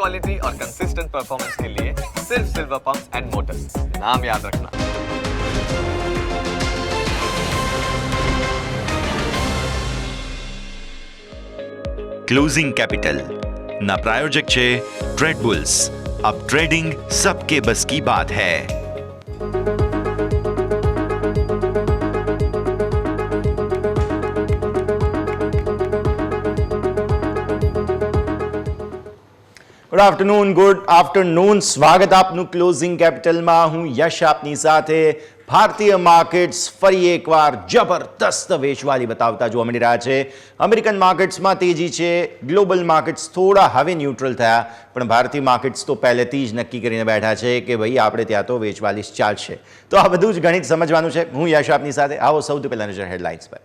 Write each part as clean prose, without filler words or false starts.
Quality और consistent performance के लिए सिर्फ सिल्वर पंप्स एंड मोटर्स, नाम याद रखना। क्लोजिंग कैपिटल ना प्रायोजक छे ट्रेडबुल्स। अब ट्रेडिंग सबके बस की बात है। ગુડ આફ્ટરનૂન સ્વાગત આપનું ક્લોઝિંગ કેપિટલમાં। હું યશ આપની સાથે। ભારતીય માર્કેટ્સ ફરી એકવાર જબરદસ્ત વેચવાલી બતાવતા જોવા મળી રહ્યા છે। અમેરિકન માર્કેટ્સમાં તેજી છે, ગ્લોબલ માર્કેટ્સ થોડા હવે ન્યુટ્રલ થયા, પણ ભારતીય માર્કેટ્સ તો પહેલેથી જ નક્કી કરીને બેઠા છે કે ભાઈ આપણે ત્યાં તો વેચવાલી ચાલશે। તો આ બધું જ ગણિત સમજવાનું છે। હું યશ આપની સાથે। આવો સૌથી પહેલા નજર હેડલાઇન્સ પર।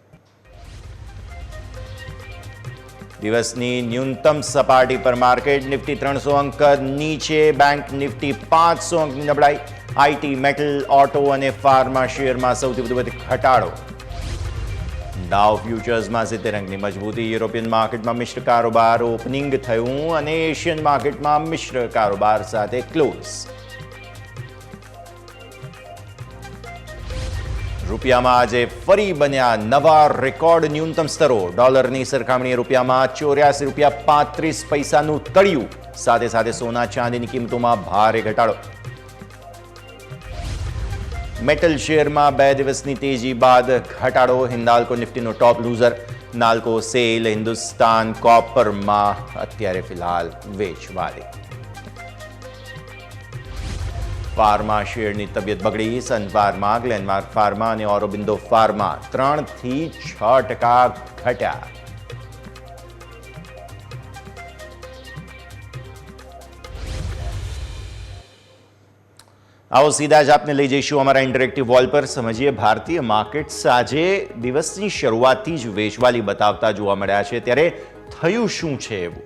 દિવસની ન્યૂનતમ સપાટી પર માર્કેટ નિફ્ટી 300 અંક નીચે, બેંક નિફ્ટી 500 અંકની નબળાઈ। આઈટી, મેટલ, ઓટો અને ફાર્મા શેરમાં સૌથી વધુ ઘટાડો। ડાઉ ફ્યુચર્સમાં 70 અંકની મજબૂતી। યુરોપિયન માર્કેટમાં મિશ્ર કારોબાર ઓપનિંગ થયું અને એશિયન માર્કેટમાં મિશ્ર કારોબાર સાથે ક્લોઝ। રૂપિયામાં આજે ફરી બન્યા નવા રેકોર્ડ ન્યૂનતમ સ્તરો। ડોલરની સરખામણીએ રૂપિયામાં ₹84.35નું તળિયું। સાથે સાથે સોના ચાંદીની કિંમતોમાં ભારે ઘટાડો। મેટલ શેરમાં 2 દિવસની તેજી બાદ ઘટાડો। હિન્દાલ્કો નિફ્ટીનો ટોપ લૂઝર। નાલ્કો, સેલ, હિન્દુસ્તાન કોપરમાં અત્યારે ફિલહાલ વેચવાલી। ફાર્મા શેરની તબિયત બગડી। સન ફાર્મા, ગ્લેનમાર્ક ફાર્મા અને ઓરોબિંદો ફાર્મા 3થી 6% ઘટ્યા। આવો સીધા જ આપને લઈ જઈશું અમારા ઇન્ટરેક્ટિવ વોલ પર। સમજીએ ભારતીય માર્કેટ્સ આજે દિવસની શરૂઆતથી જ વેચવાલી બતાવતા જોવા મળ્યા છે, ત્યારે થયું શું છે એવું?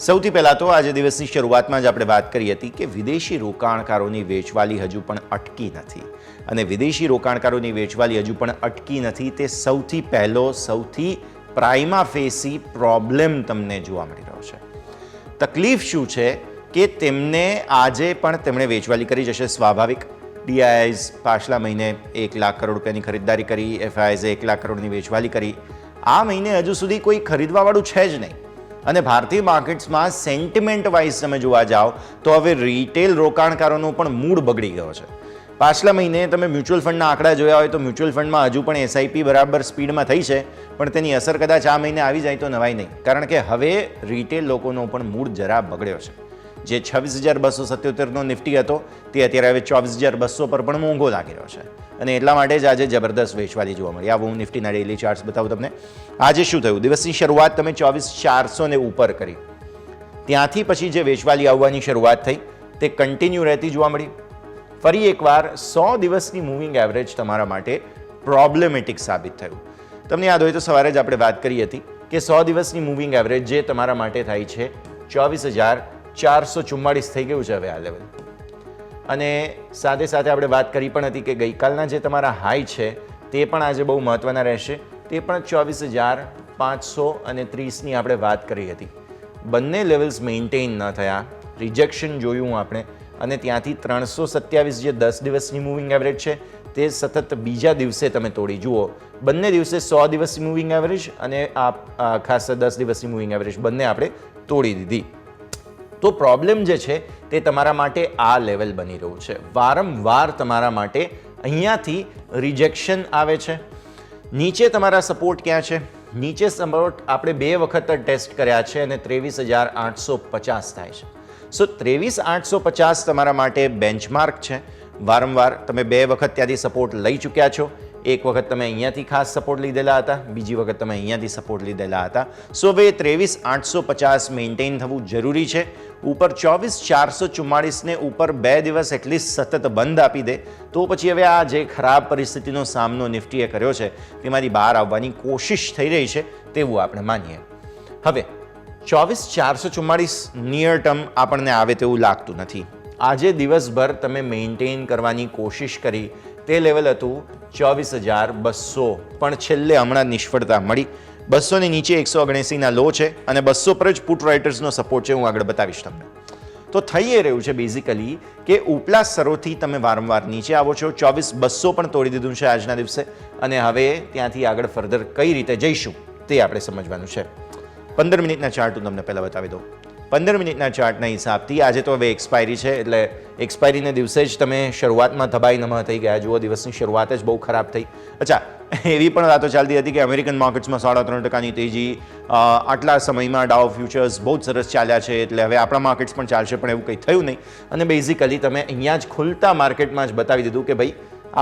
સૌથી પહેલાં તો આજે દિવસની શરૂઆતમાં જ આપણે વાત કરી હતી કે વિદેશી રોકાણકારોની વેચવાલી હજુ પણ અટકી નથી, અને વિદેશી રોકાણકારોની વેચવાલી હજુ પણ અટકી નથી તે સૌથી પહેલો, સૌથી પ્રાઇમા ફેસી પ્રોબ્લેમ તમને જોવા મળી રહ્યો છે। તકલીફ શું છે કે તેમને આજે પણ તેમણે વેચવાલી કરી જશે સ્વાભાવિક। ડીઆઈઆઈઝ પાછલા મહિને 1 લાખ કરોડ રૂપિયાની ખરીદદારી કરી, એફઆઈઝે 1 લાખ કરોડની વેચવાલી કરી। આ મહિને હજુ સુધી કોઈ ખરીદવાવાળું છે જ નહીં, અને ભારતીય માર્કેટ્સમાં સેન્ટિમેન્ટ વાઇઝ તમે જોવા જાઓ તો હવે રિટેલ રોકાણકારોનો પણ મૂડ બગડી ગયો છે। પાછલા મહિને તમે મ્યુચ્યુઅલ ફંડના આંકડા જોયા હોય તો મ્યુચ્યુઅલ ફંડમાં હજુ પણ એસઆઈપી બરાબર સ્પીડમાં થઈ છે, પણ તેની અસર કદાચ આ મહિને આવી જાય તો નવાઈ નહીં, કારણ કે હવે રિટેલ લોકોનો પણ મૂડ જરા બગડ્યો છે। જે 26,277નો નિફ્ટી હતો તે અત્યારે હવે 24,200 પર પણ મોંઘો લાગી રહ્યો છે, અને એટલા માટે જ આજે જબરદસ્ત વેચવાલી જોવા મળી। આવું હું નિફ્ટીના ડેઇલી ચાર્ટ્સ બતાવું તમને। આજે શું થયું? દિવસની શરૂઆત તમે 24,400 ઉપર કરી, ત્યાંથી પછી જે વેચવાલી આવવાની શરૂઆત થઈ તે કન્ટિન્યુ રહેતી જોવા મળી। ફરી એકવાર 100 દિવસની મૂવિંગ એવરેજ તમારા માટે પ્રોબ્લેમેટિક સાબિત થયું। તમને યાદ હોય તો સવારે જ આપણે વાત કરી હતી કે 100 દિવસની મૂવિંગ એવરેજ જે તમારા માટે થાય છે 24,444 થઈ ગયું છે હવે આ લેવલ, અને સાથે સાથે આપણે વાત કરી પણ હતી કે ગઈકાલના જે તમારા હાઈ છે તે પણ આજે બહુ મહત્ત્વના રહેશે। તે પણ 24,530ની આપણે વાત કરી હતી। બંને લેવલ્સ મેન્ટેન ન થયા, રિજેક્શન જોયું આપણે, અને ત્યાંથી 327 જે 10 દિવસની મૂવિંગ એવરેજ છે તે સતત બીજા દિવસે તમે તોડી જુઓ। બંને દિવસે 100 દિવસની મૂવિંગ એવરેજ અને આ ખાસ 10 દિવસની મૂવિંગ એવરેજ બંને આપણે તોડી દીધી। તો પ્રોબ્લેમ જે છે તે તમારા માટે આ લેવલ બની રહ્યું છે। વારંવાર તમારા માટે અહીંયાથી રિજેક્શન આવે છે। નીચે તમારા સપોર્ટ ક્યાં છે? નીચે સપોર્ટ આપણે 2 વખત ટેસ્ટ કર્યા છે અને 23,850 થાય છે। સો 23,850 તમારા માટે બેન્ચમાર્ક છે। વારંવાર તમે 2 વખત ત્યાંથી સપોર્ટ લઈ ચૂક્યા છો। એક વખત તમે અહીંયાથી ખાસ સપોર્ટ લીધેલા હતા, બીજી વખત તમે અહીંયાથી સપોર્ટ લીધેલા હતા। સો હવે 23,850 મેન્ટેન થવું જરૂરી છે। ઉપર 24,444ને ઉપર 2 દિવસ એટલીસ્ટ સતત બંધ આપી દે તો પછી હવે આ જે ખરાબ પરિસ્થિતિનો સામનો નિફ્ટીએ કર્યો છે તેમાંથી બહાર આવવાની કોશિશ થઈ રહી છે તેવું આપણે માનીએ। હવે 24,444 નિયર ટર્મ આપણને આવે તેવું લાગતું નથી। આજે દિવસભર તમે મેન્ટેન કરવાની કોશિશ કરી, તે લેવલ હતું 24,200, પણ છેલ્લે હમણાં નિષ્ફળતા મળી। 200 ની નીચે 179ના લો છે અને 200 પર જ પુટ રાઇટર્સનો સપોર્ટ છે, હું આગળ બતાવીશ તમને। તો થઈ એ રહ્યું છે બેઝિકલી કે ઉપલા સ્તરોથી તમે વારંવાર નીચે આવો છો. 24,200 પણ તોડી દીધું છે આજના દિવસે, અને હવે ત્યાંથી આગળ ફર્ધર કઈ રીતે જઈશું તે આપણે સમજવાનું છે. 15 મિનિટના ચાર્ટ હું તમને પહેલાં બતાવી દઉં. 15 મિનિટના ચાર્ટના હિસાબથી આજે તો હવે એક્સપાયરી છે, એટલે એક્સપાયરીને દિવસે જ તમે શરૂઆતમાં ધબાઈ નમા થઈ ગયા. જુઓ, દિવસની શરૂઆત જ બહુ ખરાબ થઈ. અચ્છા, એવી પણ વાતો ચાલતી હતી કે અમેરિકન માર્કેટ્સમાં 3.5% તેજી, આટલા સમયમાં ડાઉ ફ્યુચર્સ બહુ જ સરસ ચાલ્યા છે, એટલે હવે આપણા માર્કેટ્સ પણ ચાલશે, પણ એવું કંઈ થયું નહીં. અને બેઝિકલી તમે અહીંયા જ ખુલતા માર્કેટમાં જ બતાવી દીધું કે ભાઈ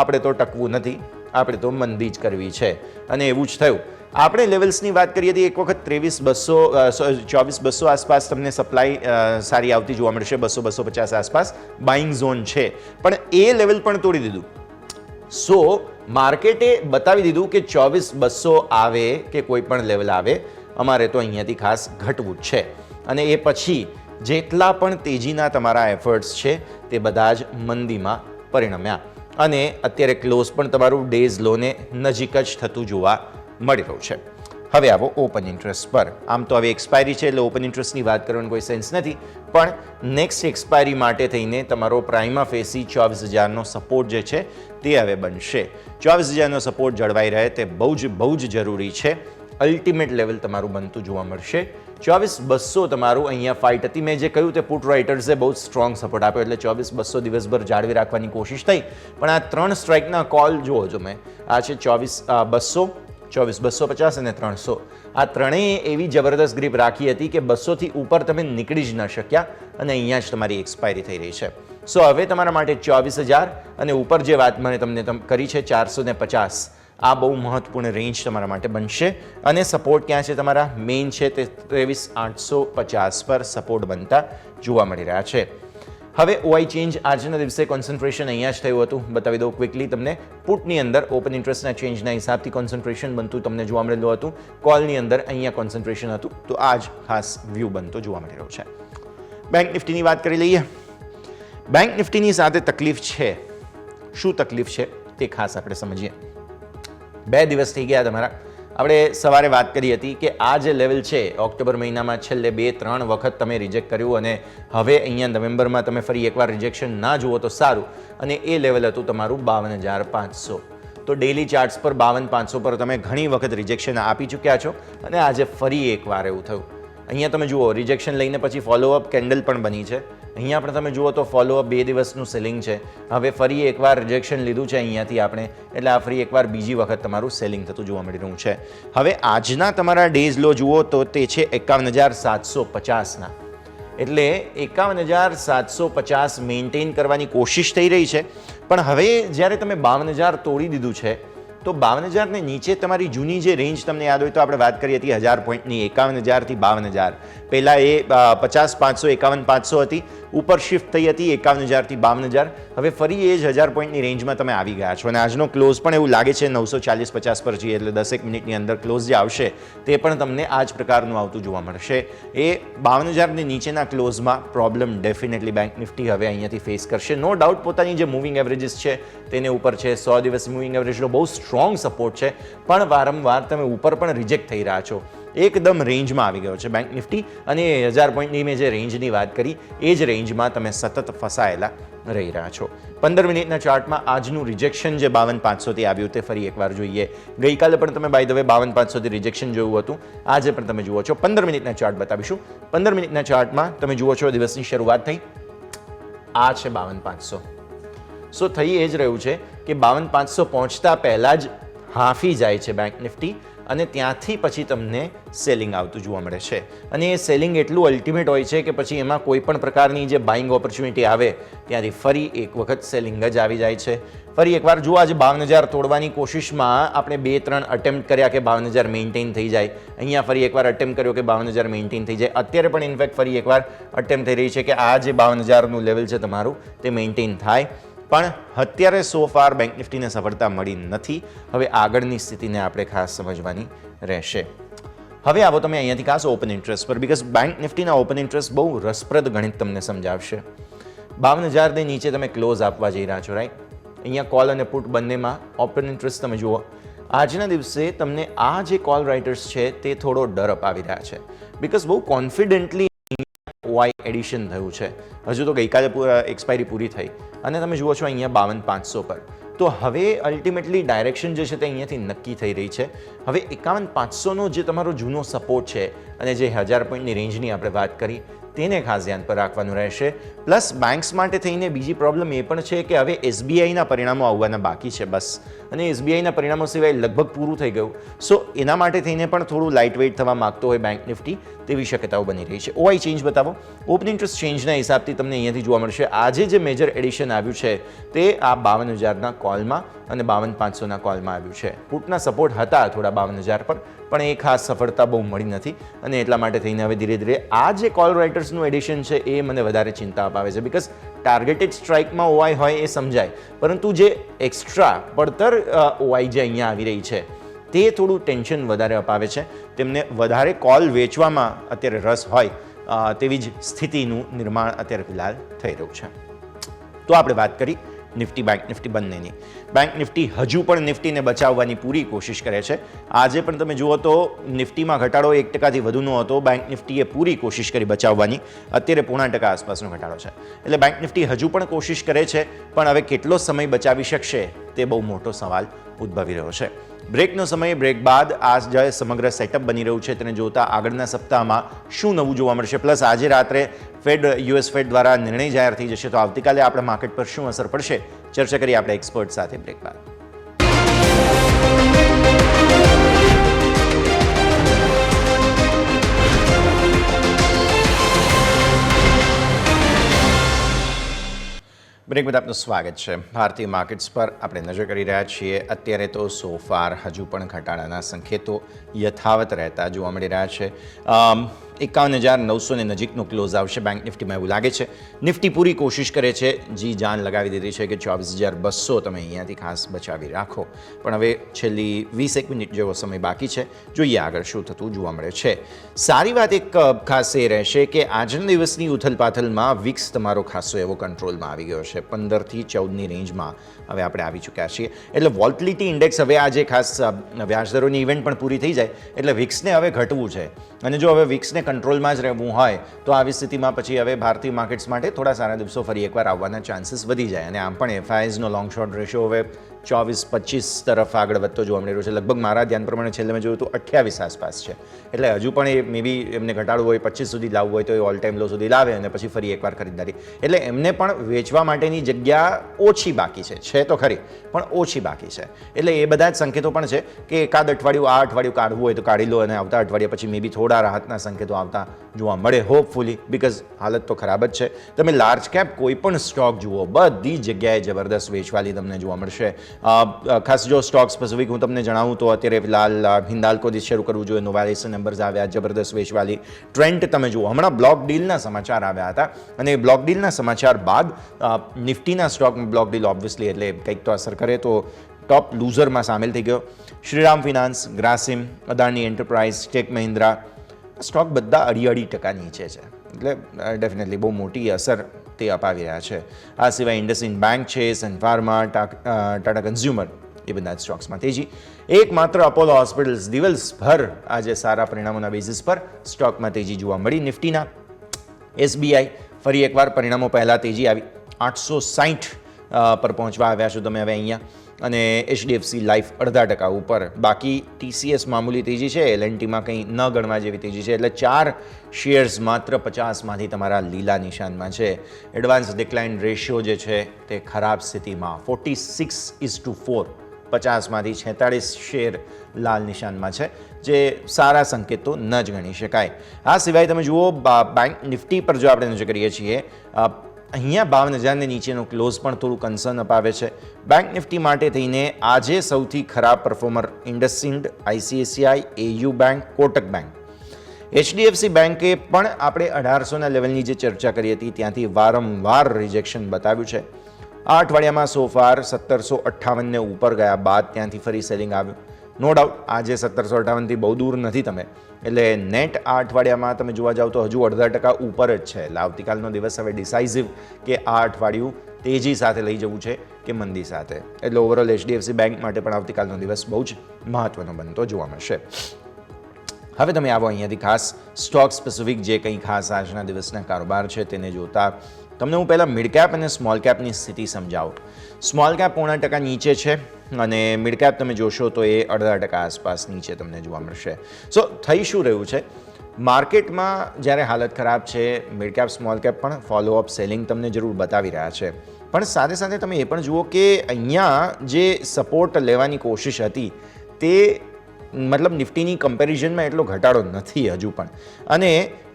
આપણે તો ટકવું નથી, આપણે તો મંદી જ કરવી છે, અને એવું જ થયું. આપણે લેવલ્સની વાત કરીએ તો એક વખત 24,200 આસપાસ તમને સપ્લાય સારી આવતી જોવા મળશે. 200-250 આસપાસ બાઇંગ ઝોન છે, પણ એ લેવલ પણ તોડી દીધું. સો માર્કેટે બતાવી દીધું કે 24,200 આવે કે કોઈ પણ લેવલ આવે, અમારે તો અહીંયાથી ખાસ ઘટવું જ છે. અને એ પછી જેટલા પણ તેજીના તમારા એફર્ટ્સ છે તે બધા જ મંદીમાં પરિણમ્યા, અને અત્યારે ક્લોઝ પણ તમારું ડેઝ લોને નજીક જ થતું જોવા મળી રહ્યું છે. હવે આવો ઓપન ઇન્ટરેસ્ટ પર. આમ તો હવે એક્સપાયરી છે એટલે ઓપન ઇન્ટરેસ્ટની વાત કરવાની કોઈ સેન્સ નથી, પણ નેક્સ્ટ એક્સપાયરી માટે થઈને તમારો પ્રાઇમા ફેસી 24,000નો સપોર્ટ જે છે તે હવે બનશે. 24,000નો સપોર્ટ જળવાઈ રહે તે બહુ જ જરૂરી છે. અલ્ટિમેટ લેવલ તમારું બનતું જોવા મળશે. 24,200 તમારું અહીંયા ફાઇટ હતી. મેં જે કહ્યું તે પુટ રાઇટર્સે બહુ સ્ટ્રોંગ સપોર્ટ આપ્યો, એટલે 24,200 દિવસભર જાળવી રાખવાની કોશિશ થઈ, પણ આ 3 સ્ટ્રાઇકના કોલ જુઓ છો મેં. આ છે 24,200, 24,250 અને 300. આ ત્રણેય એવી જબરદસ્ત ગ્રીપ રાખી હતી કે 200થી ઉપર તમે નીકળી જ ન શક્યા, અને અહીંયા જ તમારી એક્સપાયરી થઈ રહી છે. સો હવે તમારા માટે 24,000 અને ઉપર જે વાત મને તમને કરી છે 450, આ બહુ મહત્વપૂર્ણ રેન્જ તમારા માટે બનશે. અને સપોર્ટ ક્યાં છે તમારા? મેઇન છે તે 23,850 પર સપોર્ટ બનતા જોવા મળી રહ્યા છે. હવે ઓઆઈ ચેન્જ આજના દિવસે કોન્સન્ટ્રેશન અહીંયા જ થયું હતું. બતાવી દઉં ક્વિકલી તમને. પુટની અંદર ઓપન ઇન્ટરેસ્ટના ચેન્જના હિસાબથી કોન્સન્ટ્રેશન બનતું તમને જોવા મળેલું હતું. કોલની અંદર અહીંયા કોન્સન્ટ્રેશન હતું, તો આ જ ખાસ વ્યૂ બનતો જોવા મળી રહ્યો છે. બેંક નિફ્ટીની વાત કરી લઈએ. બેંક નિફ્ટીની સાથે તકલીફ છે. શું તકલીફ છે તે ખાસ આપણે સમજીએ. 2 દિવસ થઈ ગયા તમારા. આપણે સવારે વાત કરી હતી કે આ જે લેવલ છે ઓક્ટોબર મહિનામાં છેલ્લે 2-3 વખત તમે રિજેક્ટ કર્યું, અને હવે અહીંયા નવેમ્બરમાં તમે ફરી એકવાર રિજેક્શન ના જુઓ તો સારું. અને એ લેવલ હતું તમારું 52,500. તો ડેલી ચાર્ટ્સ પર 52,500 પર તમે ઘણી વખત રિજેક્શન આપી ચૂક્યા છો, અને આજે ફરી એકવાર એવું થયું. અહીંયા તમે જુઓ, રિજેક્શન લઈને પછી ફોલોઅપ કેન્ડલ પણ બની છે. અહીંયા પણ તમે જુઓ તો ફોલોઅપ 2 દિવસનું સેલિંગ છે. હવે ફરી એકવાર રિજેક્શન લીધું છે અહીંયાથી આપણે, એટલે આ ફરી એકવાર બીજી વખત તમારું સેલિંગ થતું જોવા મળી રહ્યું છે. હવે આજના તમારા ડેઝ લો જુઓ તો તે છે 51,750ના, એટલે 51,750 મેન્ટેન કરવાની કોશિશ થઈ રહી છે. પણ હવે જ્યારે તમે 52,000 તોડી દીધું છે, તો 52,000 ને નીચે તમારી જૂની જે રેન્જ તમને યાદ હોય તો આપણે વાત કરી હતી 1000 પોઈન્ટની, 51,000 થી 52,000. પહેલાં એ 50,500, 51,500 હતી, ઉપર શિફ્ટ થઈ હતી 51,000 થી 52,000. હવે ફરી એ જ 1000 પોઈન્ટની રેન્જમાં તમે આવી ગયા છો, અને આજનો ક્લોઝ પણ એવું લાગે છે 940-50 પર જઈએ, એટલે 10 મિનિટની અંદર ક્લોઝ જે આવશે તે પણ તમને આ જ પ્રકારનું આવતું જોવા મળશે. એ 52,000 ની નીચેના ક્લોઝમાં પ્રોબ્લેમ ડેફિનેટલી બેંક નિફ્ટી હવે અહીંયાથી ફેસ કરશે. નો ડાઉટ પોતાની જે મૂવિંગ એવરેજીસ છે તેને ઉપર છે. 100 દિવસ મૂવિંગ એવરેજનો બહુ સ્ટ્રોંગ સપોર્ટ છે, પણ વારંવાર તમે ઉપર પણ રિજેક્ટ થઈ રહ્યા છો. એકદમ રેન્જમાં આવી ગયો છે બેંક નિફ્ટી, અને 1000 પોઈન્ટની મેં જે રેન્જની વાત કરી એ જ રેન્જમાં તમે સતત ફસાયેલા રહી રહ્યા છો. 15 મિનિટના ચાર્ટમાં આજનું રિજેક્શન જે 52,500થી આવ્યું તે ફરી એકવાર જોઈએ. ગઈકાલે પણ તમે બાય ધ વે 52,500થી રિજેક્શન જોયું હતું, આજે પણ તમે જુઓ છો. 15 મિનિટના ચાર્ટ બતાવીશું. 15 મિનિટના ચાર્ટમાં તમે જુઓ છો દિવસની શરૂઆત થઈ, આ છે 52,500. સો થઈ એ જ રહ્યું છે કે 52,500 પહોંચતા પહેલાં જ હાંફી જાય છે બેંક નિફ્ટી, અને ત્યાંથી પછી તમને સેલિંગ આવતું જોવા મળે છે. અને એ સેલિંગ એટલું અલ્ટિમેટ હોય છે કે પછી એમાં કોઈ પણ પ્રકારની જે બાઇંગ ઓપોર્ચ્યુનિટી આવે ત્યાંથી ફરી એક વખત સેલિંગ જ આવી જાય છે. ફરી એકવાર જુઓ, આજે 52,000 તોડવાની કોશિશમાં આપણે 2-3 અટેમ્પ્ટ કર્યા કે 52,000 મેન્ટેન થઈ જાય. અહીંયા ફરી એકવાર અટેમ્પ્ટ કર્યો કે 52,000 મેન્ટેન થઈ જાય. અત્યારે પણ ઇનફેક્ટ ફરી એકવાર અટેમ્પ્ટ થઈ રહી છે કે આ જે 52,000નું લેવલ છે તમારું તે મેન્ટેન થાય. પણ અત્યારે સો ફાર બેંક નિફ્ટીને સફળતા મળી નથી. હવે આગળની સ્થિતિને આપણે ખાસ સમજવાની રહેશે. હવે આવો તમે અહીંયાથી ખાસ ઓપન ઇન્ટરેસ્ટ પર, બીકોઝ બેંક નિફ્ટીના ઓપન ઇન્ટરેસ્ટ બહુ રસપ્રદ ગણિત તમને સમજાવશે. 52,000 ની નીચે તમે ક્લોઝ આપવા જઈ રહ્યા છો, રાઈટ? અહીંયા કોલ અને પુટ બંનેમાં ઓપન ઇન્ટરેસ્ટ તમે જુઓ. આજના દિવસે તમને આ જે કોલ રાઇટર્સ છે તે થોડો ડર અપાવી રહ્યા છે, બીકોઝ બહુ કોન્ફિડન્ટલી ઓઆઈ એડિશન થયું છે. હજુ તો ગઈકાલે એક્સપાયરી પૂરી થઈ અને તમે જુઓ છો અહીંયા 52,500 પર. તો હવે અલ્ટિમેટલી ડાયરેક્શન જે છે તે અહીંયાથી નક્કી થઈ રહી છે. હવે 51,500નો જે તમારો જૂનો સપોર્ટ છે અને જે 1000 પોઈન્ટની રેન્જની આપણે વાત કરી તેને ખાસ ધ્યાન પર રાખવાનું રહેશે. પ્લસ બેન્ક્સ માટે થઈને બીજી પ્રોબ્લેમ એ પણ છે કે હવે એસબીઆઈના પરિણામો આવવાના બાકી છે બસ, અને એસબીઆઈના પરિણામો સિવાય લગભગ પૂરું થઈ ગયું. સો એના માટે થઈને પણ થોડું લાઇટ વેઇટ થવા માગતો હોય બેંક નિફ્ટી તેવી શક્યતાઓ બની રહી છે. ઓઆઈ ચેન્જ બતાવો. ઓપનિંગ ઇન્ટરેસ્ટ ચેન્જના હિસાબથી તમને અહીંયાથી જોવા મળશે. આજે જે મેજર એડિશન આવ્યું છે તે આ 52,000ના કોલમાં અને 52,500ના કોલમાં આવ્યું છે. પુટના સપોર્ટ હતા થોડા 52,000 પર, પણ એ ખાસ સફળતા બહુ મળી નથી અને એટલા માટે થઈને હવે ધીરે ધીરે આ જે કોલ રાઇટર્સનું એડિશન છે એ મને વધારે ચિંતા અપાવે છે. બિકોઝ ટાર્ગેટેડ સ્ટ્રાઇકમાં ઓઆઈ હોય એ સમજાય, પરંતુ જે એક્સ્ટ્રા પડતર ઓઆઈ જે અહીંયા આવી રહી છે તે થોડું ટેન્શન વધારે અપાવે છે. તેમને વધારે કોલ વેચવામાં અત્યારે રસ હોય તેવી જ સ્થિતિનું નિર્માણ અત્યારે ફિલહાલ થઈ રહ્યું છે. તો આપણે વાત કરી નિફ્ટી બેંક નિફ્ટી બંનેની. બેંક નિફ્ટી હજુ પણ નિફ્ટીને બચાવવાની પૂરી કોશિશ કરે છે. આજે પણ તમે જુઓ તો નિફ્ટીમાં ઘટાડો 1%થી વધુનો હતો. બેંક નિફ્ટીએ પૂરી કોશિશ કરી બચાવવાની. અત્યારે 0.5% આસપાસનો ઘટાડો છે. એટલે બેંક નિફ્ટી હજુ પણ કોશિશ કરે છે, પણ હવે કેટલો સમય બચાવી શકશે તે બહુ મોટો સવાલ ઉદ્ભવી રહ્યો છે. બ્રેકનો સમય, બ્રેક બાદ આ જે સમગ્ર સેટઅપ બની રહ્યું છે તેને જોતા આગળના સપ્તાહમાં શું નવું જોવા મળશે, પ્લસ આજે રાત્રે યુએસ ફેડ દ્વારા નિર્ણય જાહેર થઈ જશે તો આવતીકાલે આપણા માર્કેટ પર શું અસર પડશે, ચર્ચા કરીએ આપણે એક્સપર્ટ સાથે બ્રેક બાદ. બ્રેક બાદ આપનું સ્વાગત છે. ભારતીય માર્કેટ્સ પર આપણે નજર કરી રહ્યા છીએ. અત્યારે તો સોફાર હજુ પણ ઘટાડાના સંકેતો યથાવત રહેતા જોવા મળી રહ્યા છે. 51,900 નજીકનો ક્લોઝ આવશે બેંક નિફ્ટીમાં એવું લાગે છે. નિફ્ટી પૂરી કોશિશ કરે છે, જી જાન લગાવી દીધી છે કે 24,200 તમે અહીંયાથી ખાસ બચાવી રાખો. પણ હવે છેલ્લી 20 મિનિટ જેવો સમય બાકી છે. જોઈએ આગળ શું થતું જોવા મળે છે. સારી વાત એક ખાસ એ રહેશે કે આજના દિવસની ઉથલપાથલમાં વિક્સ તમારો ખાસો એવો કંટ્રોલમાં આવી ગયો છે. 15થી 14ની રેન્જમાં હવે આપણે આવી ચૂક્યા છીએ. એટલે વોલ્ટિલિટી ઇન્ડેક્સ હવે આજે ખાસ વ્યાજદરોની ઇવેન્ટ પણ પૂરી થઈ જાય એટલે વિક્સને હવે ઘટવું છે. અને જો હવે વિક્સને કંટ્રોલમાં જ રહેવું હોય તો આવી સ્થિતિમાં પછી હવે ભારતીય માર્કેટ્સ માટે થોડા સારા દિવસો ફરી એકવાર આવવાના ચાન્સીસ વધી જાય. અને આમ પણ એફઆઈઝનો લોંગ શોર્ટ રેશિયો હવે 24-25 તરફ આગળ વધતો જોવા મળી રહ્યો છે. લગભગ મારા ધ્યાન પ્રમાણે છેલ્લે મેં જોયું તો 28 આસપાસ છે. એટલે હજુ પણ એ મે બી એમને ઘટાડવું હોય 25 સુધી લાવવું હોય તો એ ઓલ ટાઈમ લો સુધી લાવે અને પછી ફરી એકવાર ખરીદદારી. એટલે એમને પણ વેચવા માટેની જગ્યા ઓછી બાકી છે તો ખરી, પણ ઓછી બાકી છે. એટલે એ બધા જ સંકેતો પણ છે કે એકાદ અઠવાડિયું આ અઠવાડિયું કાઢવું હોય તો કાઢી લો અને આવતા અઠવાડિયા પછી મે બી થોડા રાહતના સંકેતો આવતા જોવા મળે હોપફુલી. બિકોઝ હાલત તો ખરાબ જ છે. તમે લાર્જ કેપ કોઈ પણ સ્ટોક જુઓ બધી જગ્યાએ જબરદસ્ત વેચવાલી તમને જોવા મળશે. ખાસ જો સ્ટોક સ્પેસિફિક હું તમને જણાવું તો અત્યારે ફિલહાલ હિન્દાલ્કોથી શરૂ કરવું જોઈએ. નોવાલિસ નંબર્સ આવ્યા, જબરદસ્ત વેચવાલી. ટ્રેન્ડ તમે જુઓ, હમણાં બ્લોક ડીલના સમાચાર આવ્યા હતા અને બ્લોક ડીલના સમાચાર બાદ નિફ્ટીના સ્ટોકમાં બ્લોક ડીલ ઓબ્વિયસલી એટલે કંઈક તો અસર કરે તો ટોપ લૂઝરમાં સામેલ થઈ ગયો. Shriram finance, Grasim, Adani enterprise, tech Mahindra stock બધા 2.5% નીચે છે. એટલે ડેફિનેટલી બહુ મોટી અસર તે અપાવી રહ્યા છે. આ સિવાય ઇન્ડસઇન્ડ બેંક છે, સન ફાર્મા, ટાટા કન્ઝ્યુમર એ બધા સ્ટોક્સમાં તેજી. એકમાત્ર અપોલો હોસ્પિટલ્સ દિવસભર આજે સારા પરિણામોના બેઝિસ પર સ્ટોકમાં તેજી જોવા મળી. નિફ્ટીના એસબીઆઈ ફરી એકવાર પરિણામો પહેલાં તેજી આવી 860 પર પહોંચવા આવ્યા છો તમે હવે અહીંયા. અને એચડીએફસી લાઈફ 0.5% ઉપર. બાકી ટીસીએસ મામૂલી તેજી છે, એલએનટીમાં કંઈ ન ગણવા જેવી તેજી છે. એટલે 4 શેર્સ માત્ર 50માંથી તમારા લીલા નિશાનમાં છે. એડવાન્સ ડિક્લાઇન રેશિયો જે છે તે ખરાબ સ્થિતિમાં 46:4, 50માંથી 46 શેર લાલ નિશાનમાં છે, જે સારા સંકેતો ન જ ગણી શકાય. આ સિવાય તમે જુઓ બેંક નિફ્ટી પર જો આપણે નજર કરીએ છીએ અહીંયા 52,000 નીચેનો ક્લોઝ પણ થોડું કન્સર્ન અપાવે છે. બેંક નિફ્ટી માટે થઈને આજે સૌથી ખરાબ performer IndusInd, ICICI, AU bank, Kotak bank. HDFC બેંકે પણ આપણે 1800ના લેવલની જે ચર્ચા કરી હતી ત્યાંથી વારંવાર રિજેક્શન બતાવ્યું છે. આ અઠવાડિયામાં સોફાર 1758ને ઉપર ગયા બાદ ત્યાંથી ફરી સેલિંગ આવ્યું. નો ડાઉટ આજે 1758થી બહુ દૂર નથી તમે. એટલે નેટ આ અઠવાડિયામાં તમે જોવા જાવ તો હજુ 0.5% ઉપર જ છે. એટલે આવતીકાલનો દિવસ હવે ડિસાઇઝિવ કે આ અઠવાડિયું તેજી સાથે લઈ જવું છે કે મંદી સાથે. એટલે ઓવરઓલ એચડીએફસી બેંક માટે પણ આવતીકાલનો દિવસ બહુ જ મહત્વનો બનતો જોવા મળશે. હવે તમે આવો અહીંયાથી ખાસ સ્ટોક સ્પેસિફિક જે કંઈ ખાસ આજના દિવસના કારોબાર છે તેને જોતા તમને હું પહેલાં મિડ કેપ અને સ્મોલ કેપની સ્થિતિ સમજાવું. સ્મોલ કેપ 0.5% નીચે છે અને મિડ કેપ તમે જોશો તો એ 0.5% આસપાસ નીચે તમને જોવા મળશે. સો થઈ શું રહ્યું છે માર્કેટમાં જ્યારે હાલત ખરાબ છે, મિડ કેપ સ્મોલ કેપ પણ ફોલોઅપ સેલિંગ તમને જરૂર બતાવી રહ્યા છે, પણ સાથે સાથે તમે એ પણ જુઓ કે અહીંયા જે સપોર્ટ લેવાની કોશિશ હતી તે મતલબ નિફ્ટીની કમ્પેરિઝનમાં એટલો ઘટાડો નથી હજુ પણ. અને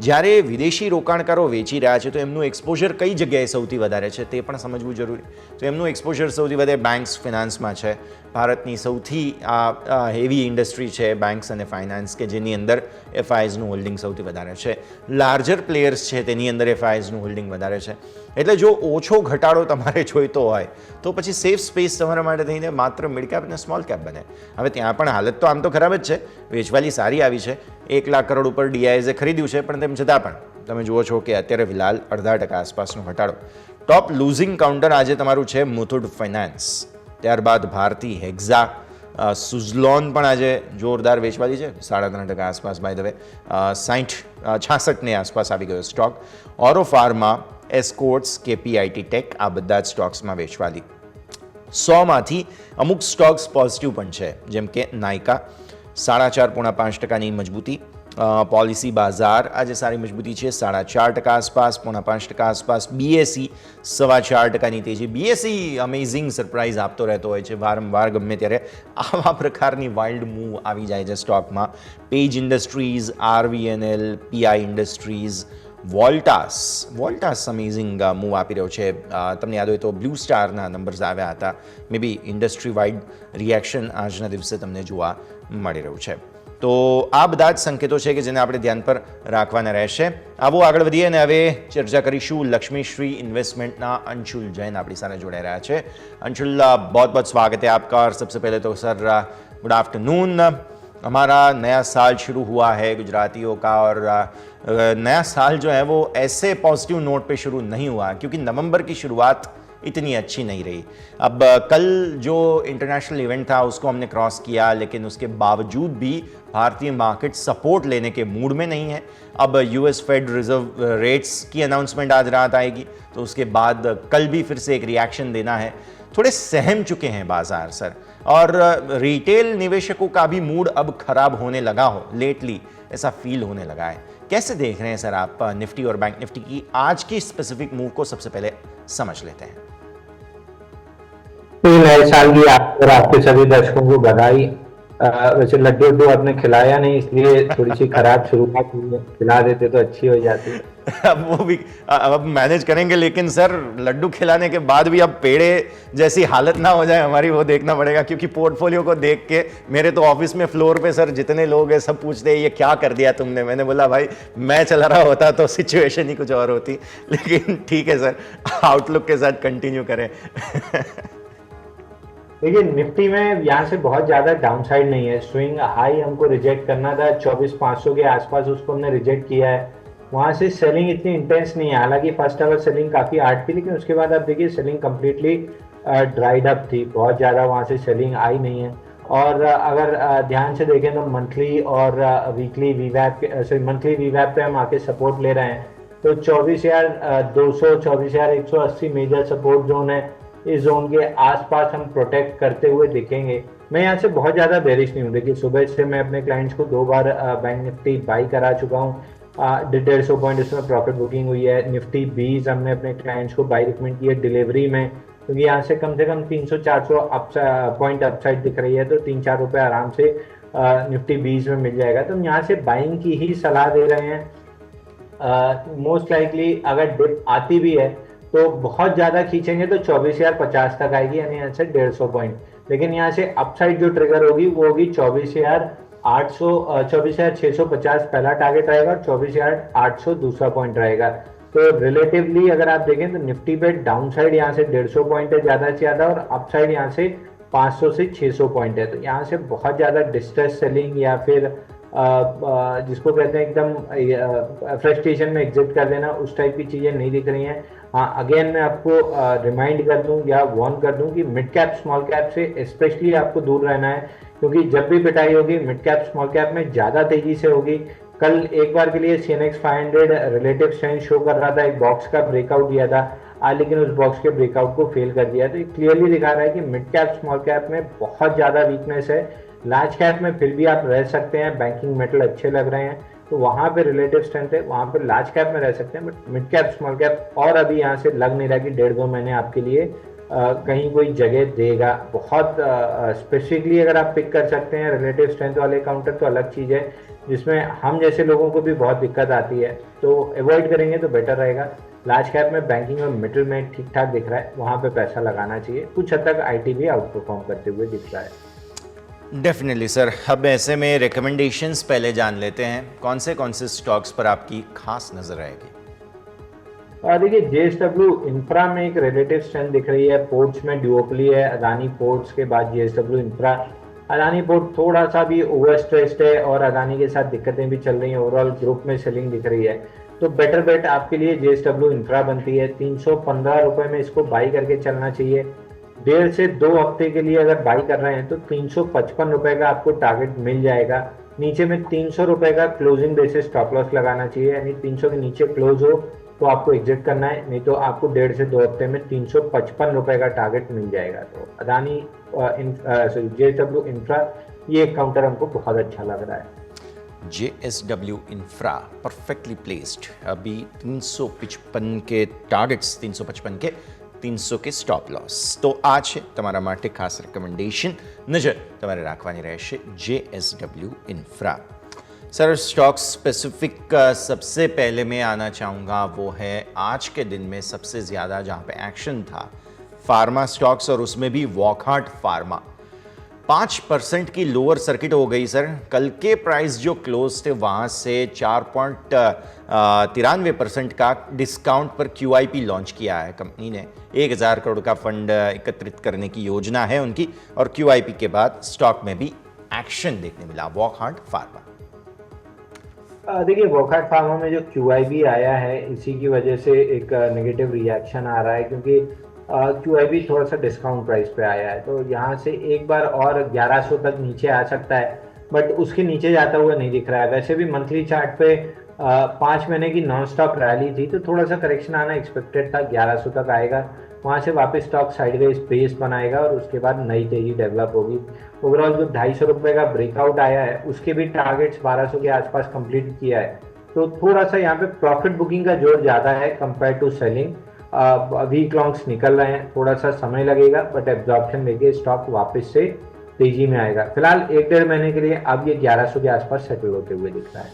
જ્યારે વિદેશી રોકાણકારો વેચી રહ્યા છે તો એમનું એક્સપોઝર કઈ જગ્યાએ સૌથી વધારે છે તે પણ સમજવું જરૂરી. તો એમનું એક્સપોઝર સૌથી વધારે બેન્ક્સ ફિનાન્સમાં છે. ભારતની સૌથી હેવી ઇન્ડસ્ટ્રી છે બેન્ક્સ અને ફાઇનાન્સ કે જેની અંદર એફઆઈઝનું હોલ્ડિંગ સૌથી વધારે છે. લાર્જર પ્લેયર્સ છે તેની અંદર એફઆઈઝનું હોલ્ડિંગ વધારે છે. એટલે જો ઓછો ઘટાડો તમારે જોઈતો હોય તો પછી સેફ સ્પેસ તમારા માટે થઈને માત્ર મિડ કેપ અને સ્મોલ કેપ બને. હવે ત્યાં પણ હાલત તો આમ તો ખરાબ જ છે, વેચવાલી સારી આવી છે, 1 લાખ કરોડ ઉપર ડીઆઈએસે ખરીદ્યું છે, પણ તેમ છતાં પણ તમે જુઓ છો કે અત્યારે ફિલહાલ 0.5% આસપાસનો ઘટાડો. ટોપ લૂઝિંગ કાઉન્ટર આજે તમારું છે મુથુટ ફાઇનાન્સ, ત્યારબાદ ભારતી હેક્ઝા, સુઝલોન પણ આજે જોરદાર વેચવાલી છે, 3.5% આસપાસ. બાય ધ વે 66 આસપાસ આવી ગયો સ્ટોક. ઓરો ફાર્મા, એસ્કોર્ટ્સ, કેપીઆઈટી ટેક આ બધા જ સ્ટોક્સમાં વેચવાલી. 100માંથી અમુક સ્ટોક્સ પોઝિટિવ પણ છે, જેમ કે નાયકા 4.5% મજબૂતી. પોલિસી બાઝાર આજે સારી મજબૂતી છે, 4.5% આસપાસ, 5.5% આસપાસ. બીએસઈ 4.25% તેજી. બીએસઈ અમેઝિંગ સરપ્રાઇઝ આપતો રહેતો હોય છે વારંવાર, ગમે ત્યારે આવા પ્રકારની વાઇલ્ડ મૂવ આવી જાય છે સ્ટોકમાં. Page industries, RVNL, PI industries, Voltas amazing move આપી રહ્યો છે. તમને યાદ હોય તો બ્લુ સ્ટારના નંબર્સ આવ્યા હતા. મે બી ઇન્ડસ્ટ્રી વાઇડ રિએક્શન આજના દિવસે તમને જોવા મળી રહ્યું છે. તો આ બધા જ સંકેતો છે કે જેને આપણે ધ્યાન પર રાખવાના રહેશે. આવો આગળ વધીએ અને હવે ચર્ચા કરીશું લક્ષ્મીશ્રી ઇન્વેસ્ટમેન્ટના અંશુલ जैन આપણી સાથે જોડાઈ રહ્યા છે. अंशुल, बहुत बहुत स्वागत है आपका. और सबसे पहले तो सर गुड आफ्टरनून. हमारा नया साल शुरू हुआ है गुजरातियों का, और नया साल जो है वो ऐसे पॉजिटिव नोट पे शुरू नहीं हुआ क्योंकि नवंबर की शुरुआत इतनी अच्छी नहीं रही. अब कल जो इंटरनेशनल इवेंट था उसको हमने क्रॉस किया, लेकिन उसके बावजूद भी भारतीय मार्केट सपोर्ट लेने के मूड में नहीं है. अब यूएस फेड रिजर्व रेट्स की अनाउंसमेंट आज रात आएगी, तो उसके बाद कल भी फिर से एक रिएक्शन देना है. थोड़े सहम चुके हैं बाजार सर, और रिटेल निवेशकों का भी मूड अब खराब होने लगा हो लेटली, ऐसा फील होने लगा है. कैसे देख रहे हैं सर आप निफ्टी और बैंक निफ्टी की आज की स्पेसिफिक मूव को? सबसे पहले समझ लेते हैं. नए साल की आप और आपके सभी दर्शकों को बधाई. वैसे लड्डू आपने खिलाया नहीं, इसलिए थोड़ी सी खराब शुरुआत हुई है. खिला देते तो अच्छी हो जाती. अब वो भी अब मैनेज करेंगे, लेकिन सर लड्डू खिलाने के बाद भी अब पेड़े जैसी हालत ना हो जाए हमारी, वो देखना पड़ेगा. क्योंकि पोर्टफोलियो को देख के मेरे तो ऑफिस में फ्लोर पे सर जितने लोग हैं सब पूछते हैं ये क्या कर दिया तुमने. मैंने बोला भाई मैं चला रहा होता तो सिचुएशन ही कुछ और होती. लेकिन ठीक है सर, आउटलुक के साथ कंटिन्यू करें. देखिए निफ्टी में यहाँ से बहुत ज्यादा डाउनसाइड नहीं है. स्विंग हाई हमको रिजेक्ट करना था 24,500 के आसपास, उसको हमने रिजेक्ट किया है. वहां से सेलिंग इतनी इंटेंस नहीं है. हालांकि फर्स्ट आवर सेलिंग काफी हार्ड थी, लेकिन उसके बाद आप देखिए सेलिंग कंप्लीटली ड्राइड अप थी. बहुत ज्यादा वहां से सेलिंग आई नहीं है. और अगर ध्यान से देखें तो मंथली और वीकली वीवैप मंथली वीवैप पे हम आके सपोर्ट ले रहे हैं, तो 24,200 24,180 मेजर सपोर्ट जोन है. इस जोन के आसपास हम प्रोटेक्ट करते हुए दिखेंगे. मैं यहाँ से बहुत ज़्यादा बेरिश नहीं हूँ. देखिए सुबह से मैं अपने क्लाइंट्स को 2 बार बैंक निफ्टी बाई करा चुका हूँ. 150 पॉइंट इसमें प्रॉफिट बुकिंग हुई है. निफ्टी 20 हमने अपने क्लाइंट्स को बाई रिकमेंड की है डिलीवरी में, क्योंकि यहाँ से कम 300-400 पॉइंट अपसाइड दिख रही है, तो 3-4 रुपये आराम से निफ्टी 20 में मिल जाएगा. तो हम यहाँ से बाइंग की ही सलाह दे रहे हैं. मोस्ट लाइकली अगर डिप आती भी है तो बहुत ज़्यादा खींचेंगे तो 24,050 तक आएगी, यानी यहाँ से 150 पॉइंट. लेकिन यहाँ से अपसाइड जो ट्रिगर होगी वो होगी 24,650 पहला टारगेट रहेगा और 24,800 दूसरा पॉइंट रहेगा. तो रिलेटिवली अगर आप देखें तो निफ्टी पे डाउन साइड यहाँ से 150 पॉइंट है ज़्यादा से ज़्यादा, और अपसाइड यहाँ से 500 से 600 पॉइंट है. तो यहाँ से बहुत ज़्यादा डिस्ट्रेस सेलिंग या फिर जिसको कहते हैं एकदम फ्रस्ट्रेशन में एग्जिट कर देना, उस टाइप की चीज़ें नहीं दिख रही हैं। हाँ, अगेन मैं आपको रिमाइंड कर दूं या वार्न कर दूं कि मिड कैप स्मॉल कैप से स्पेशली आपको दूर रहना है, क्योंकि जब भी पिटाई होगी मिड कैप स्मॉल कैप में ज़्यादा तेजी से होगी। कल एक बार के लिए CNX 500 रिलेटिव स्ट्रेंथ शो कर रहा था, एक बॉक्स का ब्रेकआउट दिया था आज, लेकिन उस बॉक्स के ब्रेकआउट को फेल कर दिया। तो ये क्लियरली दिखा रहा है कि मिड कैप स्मॉल कैप में बहुत ज़्यादा वीकनेस है। लार्ज कैप में फिर भी आप रह सकते हैं, बैंकिंग मेटल अच्छे लग रहे हैं, तो वहाँ पे रिलेटिव स्ट्रेंथ है, वहाँ पे लार्ज कैप में रह सकते हैं। But mid cap small cap और अभी यहाँ से लग नहीं रहा कि 1.5-2 महीने आपके लिए कहीं कोई जगह देगा। बहुत स्पेसिफिकली अगर आप पिक कर सकते हैं रिलेटिव स्ट्रेंथ वाले काउंटर तो अलग चीज़ है, जिसमें हम जैसे लोगों को भी बहुत दिक्कत आती है, तो अवॉइड करेंगे तो बेटर रहेगा। लार्ज कैप में बैंकिंग और मिडिल में ठीक ठाक दिख रहा है, वहाँ पे पैसा लगाना चाहिए। कुछ हद तक IT भी आउट परफॉर्म करते हुए दिख रहा है। Definitely sir. अब ऐसे में रिकमेंडेशंस पहले जान लेते हैं, कौन से स्टॉक्स पर आपकी खास नज़र रहेगी? देखिए, JSW इंफ्रा में एक रिलेटिव स्ट्रेंथ दिख रही है, पोर्ट्स में ड्यूओपली है, अदानी पोर्ट्स के बाद JSW इंफ्रा। अदानी पोर्ट थोड़ा सा भी ओवर स्ट्रेस्ड है और अदानी के साथ दिक्कतें भी चल रही हैं, ओवरऑल ग्रुप में सेलिंग दिख रही है, तो बेटर बेट आपके लिए JSW इंफ्रा बनती है। 315 रुपये में इसको बाई करके चलना चाहिए। 1.5 से 2 हफ्ते के लिए अगर बाई कर रहे हैं तो 355 रुपये का आपको टारगेट मिल जाएगा। नीचे में 300 रुपये का क्लोजिंग बेसिस स्टॉप लॉस लगाना चाहिए, यानी 300 के नीचे क्लोज हो तो आपको एग्जिट करना है, नहीं तो आपको 1.5 से 2 हफ्ते में 355 रुपये का टारगेट मिल जाएगा। तो अदानी JSW इंफ्रा ये काउंटर हमको बहुत अच्छा लग रहा है। JSW इंफ्रा परफेक्टली प्लेस्ड, अभी 355 के टारगेट्स, 355 के 300 के સ્ટોપ લોસ। તો આ છે તમારા માટે ખાસ રેકમેન્ડેશન, નજર તમારે રાખવાની રહેશે JSW infra. Sir, stock specific सबसे पहले मैं आना चाहूँगा वो है आज के दिन में सबसे ज़्यादा जहाँ पे एक्शन था फार्मा स्टॉक्स, और उसमें भी वॉकहार्ट फार्मा 5% की लोअर सर्किट हो गई सर। कल के प्राइस जो क्लोज थे वहाँ से 4.93% का डिस्काउंट पर QIP लॉन्च किया है कंपनी ने। 1000 करोड़ का फंड एकत्रित करने की योजना है उनकी, और QIP के बाद स्टॉक में भी एक्शन देखने मिला वॉकहार्ट फार्मा। देखिए, वॉकहार्ट फार्मा में जो QIP आया है इसी की वजह से एक नेगेटिव रिएक्शन आ रहा है, क्योंकि QIP थोड़ा सा डिस्काउंट प्राइस पे आया है, तो यहाँ से एक बार और 1100 तक नीचे आ सकता है, बट उसके नीचे जाता हुआ नहीं दिख रहा है। वैसे भी मंथली चार्ट पे 5 महीने की नॉन स्टॉप रैली थी, तो थोड़ा सा करेक्शन आना एक्सपेक्टेड था, 1100 तक आएगा, वहाँ से वापस स्टॉक साइडवेज बेस बनाएगा और उसके बाद नई तेजी डेवलप होगी। ओवरऑल जो 250 रुपये का ब्रेकआउट आया है उसके भी टारगेट्स 1200 के आसपास कंप्लीट किया है, तो थोड़ा सा यहाँ पे प्रॉफिट बुकिंग का जोर ज़्यादा है compare to selling. Week longs निकल रहे हैं, थोड़ा सा समय लगेगा, बट एब्जॉर्प्शन लेके स्टॉक वापस से तेजी में आएगा। फिलहाल 1-1.5 महीने के लिए अब ये 1100 के आसपास सेटल होते हुए दिख रहा है।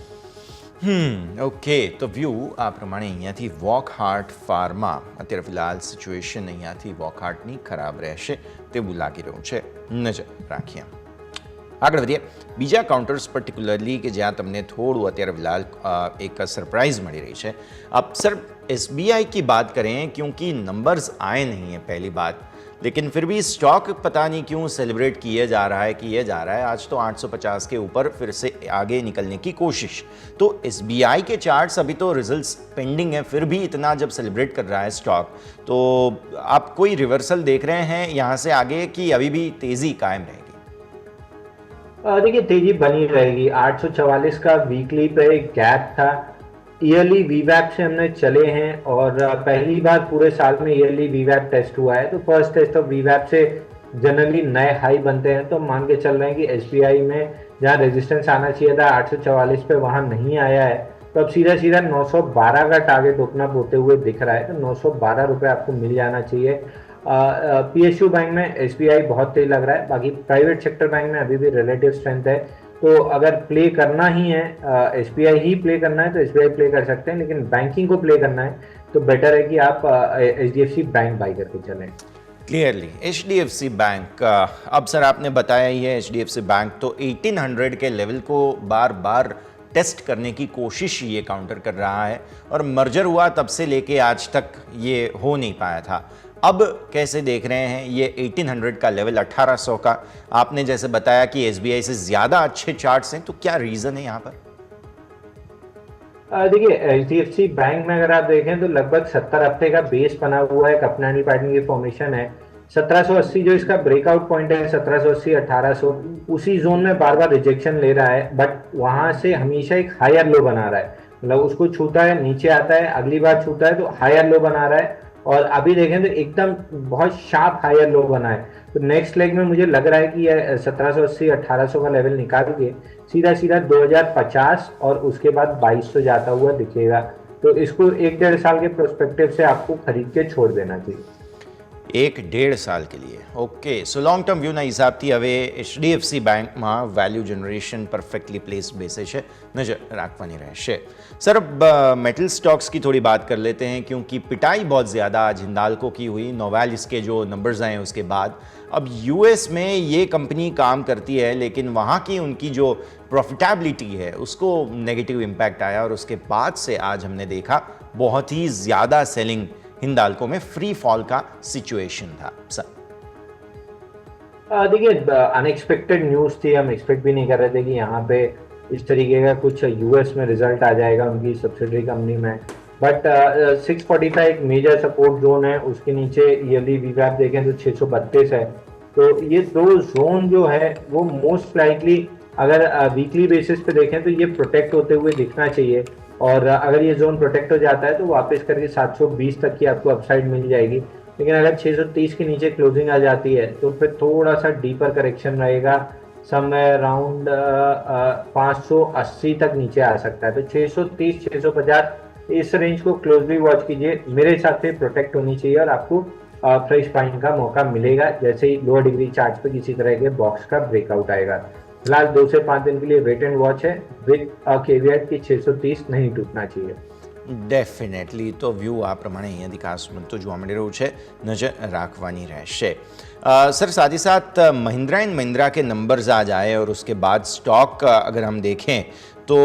ઓકે, તો વ્યૂ આ પ્રમાણે અહીંયાથી વોકહાર્ટ ફાર્મા અત્યારે ફિલહાલ સિચ્યુએશન અહીંયાથી વોકહાર્ટની ખરાબ રહેશે તેવું લાગી રહ્યું છે, નજર રાખીએ। આગળ વધીએ બીજા કાઉન્ટર્સ પર્ટિક્યુલરલી કે જ્યાં તમને થોડું અત્યારે ફિલહાલ એક સરપ્રાઇઝ મળી રહી છે। अब सर SBI की बात करें, क्योंकि नंबर्स आए नहीं हैं पहली बात, लेकिन फिर भी स्टॉक पता नहीं क्यों सेलिब्रेट किया जा रहा है। आज तो 850 के ऊपर फिर से आगे निकलने की कोशिश। तो SBI के चार्ट्स अभी तो रिजल्ट्स पेंडिंग है, फिर भी इतना जब सेलिब्रेट कर रहा है स्टॉक, तो आप कोई रिवर्सल देख रहे हैं यहाँ से आगे कि अभी भी तेजी कायम रहेगी? देखिए, तेजी बनी रहेगी। 844 का वीकली पे गैप था, ईयरली वीवैप से हमने चले हैं और पहली बार पूरे साल में ईयरली वीवैप टेस्ट हुआ है, तो फर्स्ट टेस्ट ऑफ वीवैप से जनरली नए हाई बनते हैं। तो मान के चल रहे हैं कि SBI में जहां रेजिस्टेंस आना चाहिए था 844 पे, वहां नहीं आया है, तो अब सीधा सीधा 912 का टारगेट ओपन अप होते हुए दिख रहा है, तो 912 रुपये आपको मिल जाना चाहिए। PSU बैंक में SBI बहुत तेज लग रहा है, बाकी प्राइवेट सेक्टर बैंक में अभी भी रिलेटिव स्ट्रेंथ है, तो अगर प्ले करना ही है SBI ही प्ले करना है तो SBI प्ले कर सकते हैं, लेकिन बैंकिंग को प्ले करना है तो बेटर है कि आप HDFC बैंक बाई करके चलें। क्लियरली HDFC बैंक, अब सर आपने बताया ही है HDFC बैंक तो 1800 के लेवल को बार बार टेस्ट करने की कोशिश ये काउंटर कर रहा है, और मर्जर हुआ तब से लेके आज तक ये हो नहीं पाया था। अब कैसे देख रहे हैं ये 1800 का लेवल, 1800 का? आपने जैसे बताया कि एसबीआई से ज़्यादा अच्छे चार्ट्स हैं, तो क्या रीज़न है यहाँ पर? देखिए, एचडीएफसी बैंक में अगर आप देखें तो लगभग 70 हफ्ते का बेस बना हुआ है, अपनानी पैटर्न की फॉर्मेशन है। 1780 जो इसका ब्रेकआउट पॉइंट है, 1780 1800, उसी जोन में बार बार रिजेक्शन ले रहा है, बट वहां से हमेशा एक हायर लो बना रहा है। मतलब उसको छूता है, नीचे आता है, अगली बार छूता है तो हायर लो बना रहा है, और अभी देखें तो एकदम बहुत शार्प हायर लो बना है। तो नेक्स्ट लेग में मुझे लग रहा है कि ये 1780 1800 का लेवल निकाल के सीधा सीधा 2050 और उसके बाद 2200 जाता हुआ दिखेगा। तो इसको 1-1.5 साल के प्रोस्पेक्टिव से आपको खरीद के छोड़ देना चाहिए। 1-1.5 साल के लिए, ओके। સો લોંગ ટર્મ વ્યૂના હિસાબથી હવે એચડીએફસી બેંકમાં વેલ્યુ જનરેશન પરફેક્ટલી પ્લેસ બેસે છે, નજર રાખવાની રહેશે। सर अब मेटल स्टॉक्स की थोड़ी बात कर लेते हैं, क्योंकि पिटाई बहुत ज़्यादा आज हिंदाल्को की हुई। नोवेलिस के जो नंबर्स आए उसके बाद अब यूएस में ये कंपनी काम करती है, लेकिन वहाँ की उनकी जो प्रॉफिटेबिलिटी है उसको नेगेटिव इम्पैक्ट आया, और उसके बाद से आज हमने देखा बहुत ही ज़्यादा सेलिंग हिंदाल्को में, फ्री फॉल का सिचुएशन था। सर देखिए, अनएक्सपेक्टेड न्यूज़ थी, हम एक्सपेक्ट भी नहीं कर रहे थे कि यहाँ पे इस तरीके का कुछ यूएस में रिजल्ट आ जाएगा उनकी सब्सिडरी कंपनी में। बट 645 एक मेजर सपोर्ट जोन है, उसके नीचे ईयरली वी आप देखें तो 632 है। तो ये दो जोन जो है वो मोस्ट लाइकली अगर वीकली बेसिस पे देखें तो ये प्रोटेक्ट होते हुए दिखना चाहिए, और अगर ये जोन प्रोटेक्ट हो जाता है तो वापस करके 720 तक की आपको अपसाइड मिल जाएगी। लेकिन अगर 630 के नीचे क्लोजिंग आ जाती है तो फिर थोड़ा सा डीपर करेक्शन रहेगा, समवेयर अराउंड 580 तक नीचे आ सकता है। तो 630 650 इस रेंज को क्लोजली वॉच कीजिए, मेरे हिसाब से प्रोटेक्ट होनी चाहिए और आपको फ्रेश बाइंग का मौका मिलेगा जैसे ही लोअर डिग्री चार्ट पे किसी तरह के बॉक्स का ब्रेकआउट आएगा। फिलहाल 2 से 5 दिन के लिए वेट एंड वॉच है, विद केवियट की 630 नहीं टूटना चाहिए। डेफिनेटली तो व्यू आ प्रमाणे અહીંયાથી ખાસ બનતો જોવા મળી રહ્યું છે, નજર રાખવાની રહેશે। सर साथ ही साथ महिंद्रा एंड महिंद्रा के नंबर्स आज आए, और उसके बाद स्टॉक अगर हम देखें तो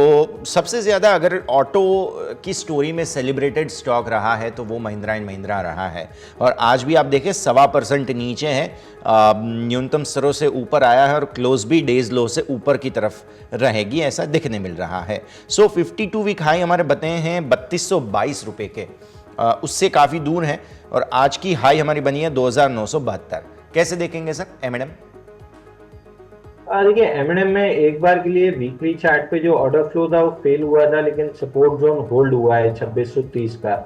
सबसे ज़्यादा अगर ऑटो की स्टोरी में सेलिब्रेटेड स्टॉक रहा है तो वो महिंद्रा एंड महिंद्रा रहा है, और आज भी आप देखें 1.25% नीचे है, न्यूनतम स्तरों से ऊपर आया है, और क्लोज भी डेज लो से ऊपर की तरफ रहेगी ऐसा दिखने मिल रहा है। सो 52 वीक हाई हमारे बताए हैं 3222 रुपये के, उससे काफ़ी दूर हैं, और आज की हाई हमारी बनी है 2972। कैसे देखेंगे सर M&M? देखिए, M&M में एक बार के लिए वीकली चार्ट पे जो ऑर्डर फ्लो था वो फेल हुआ था, लेकिन सपोर्ट जोन होल्ड हुआ है 2630 का।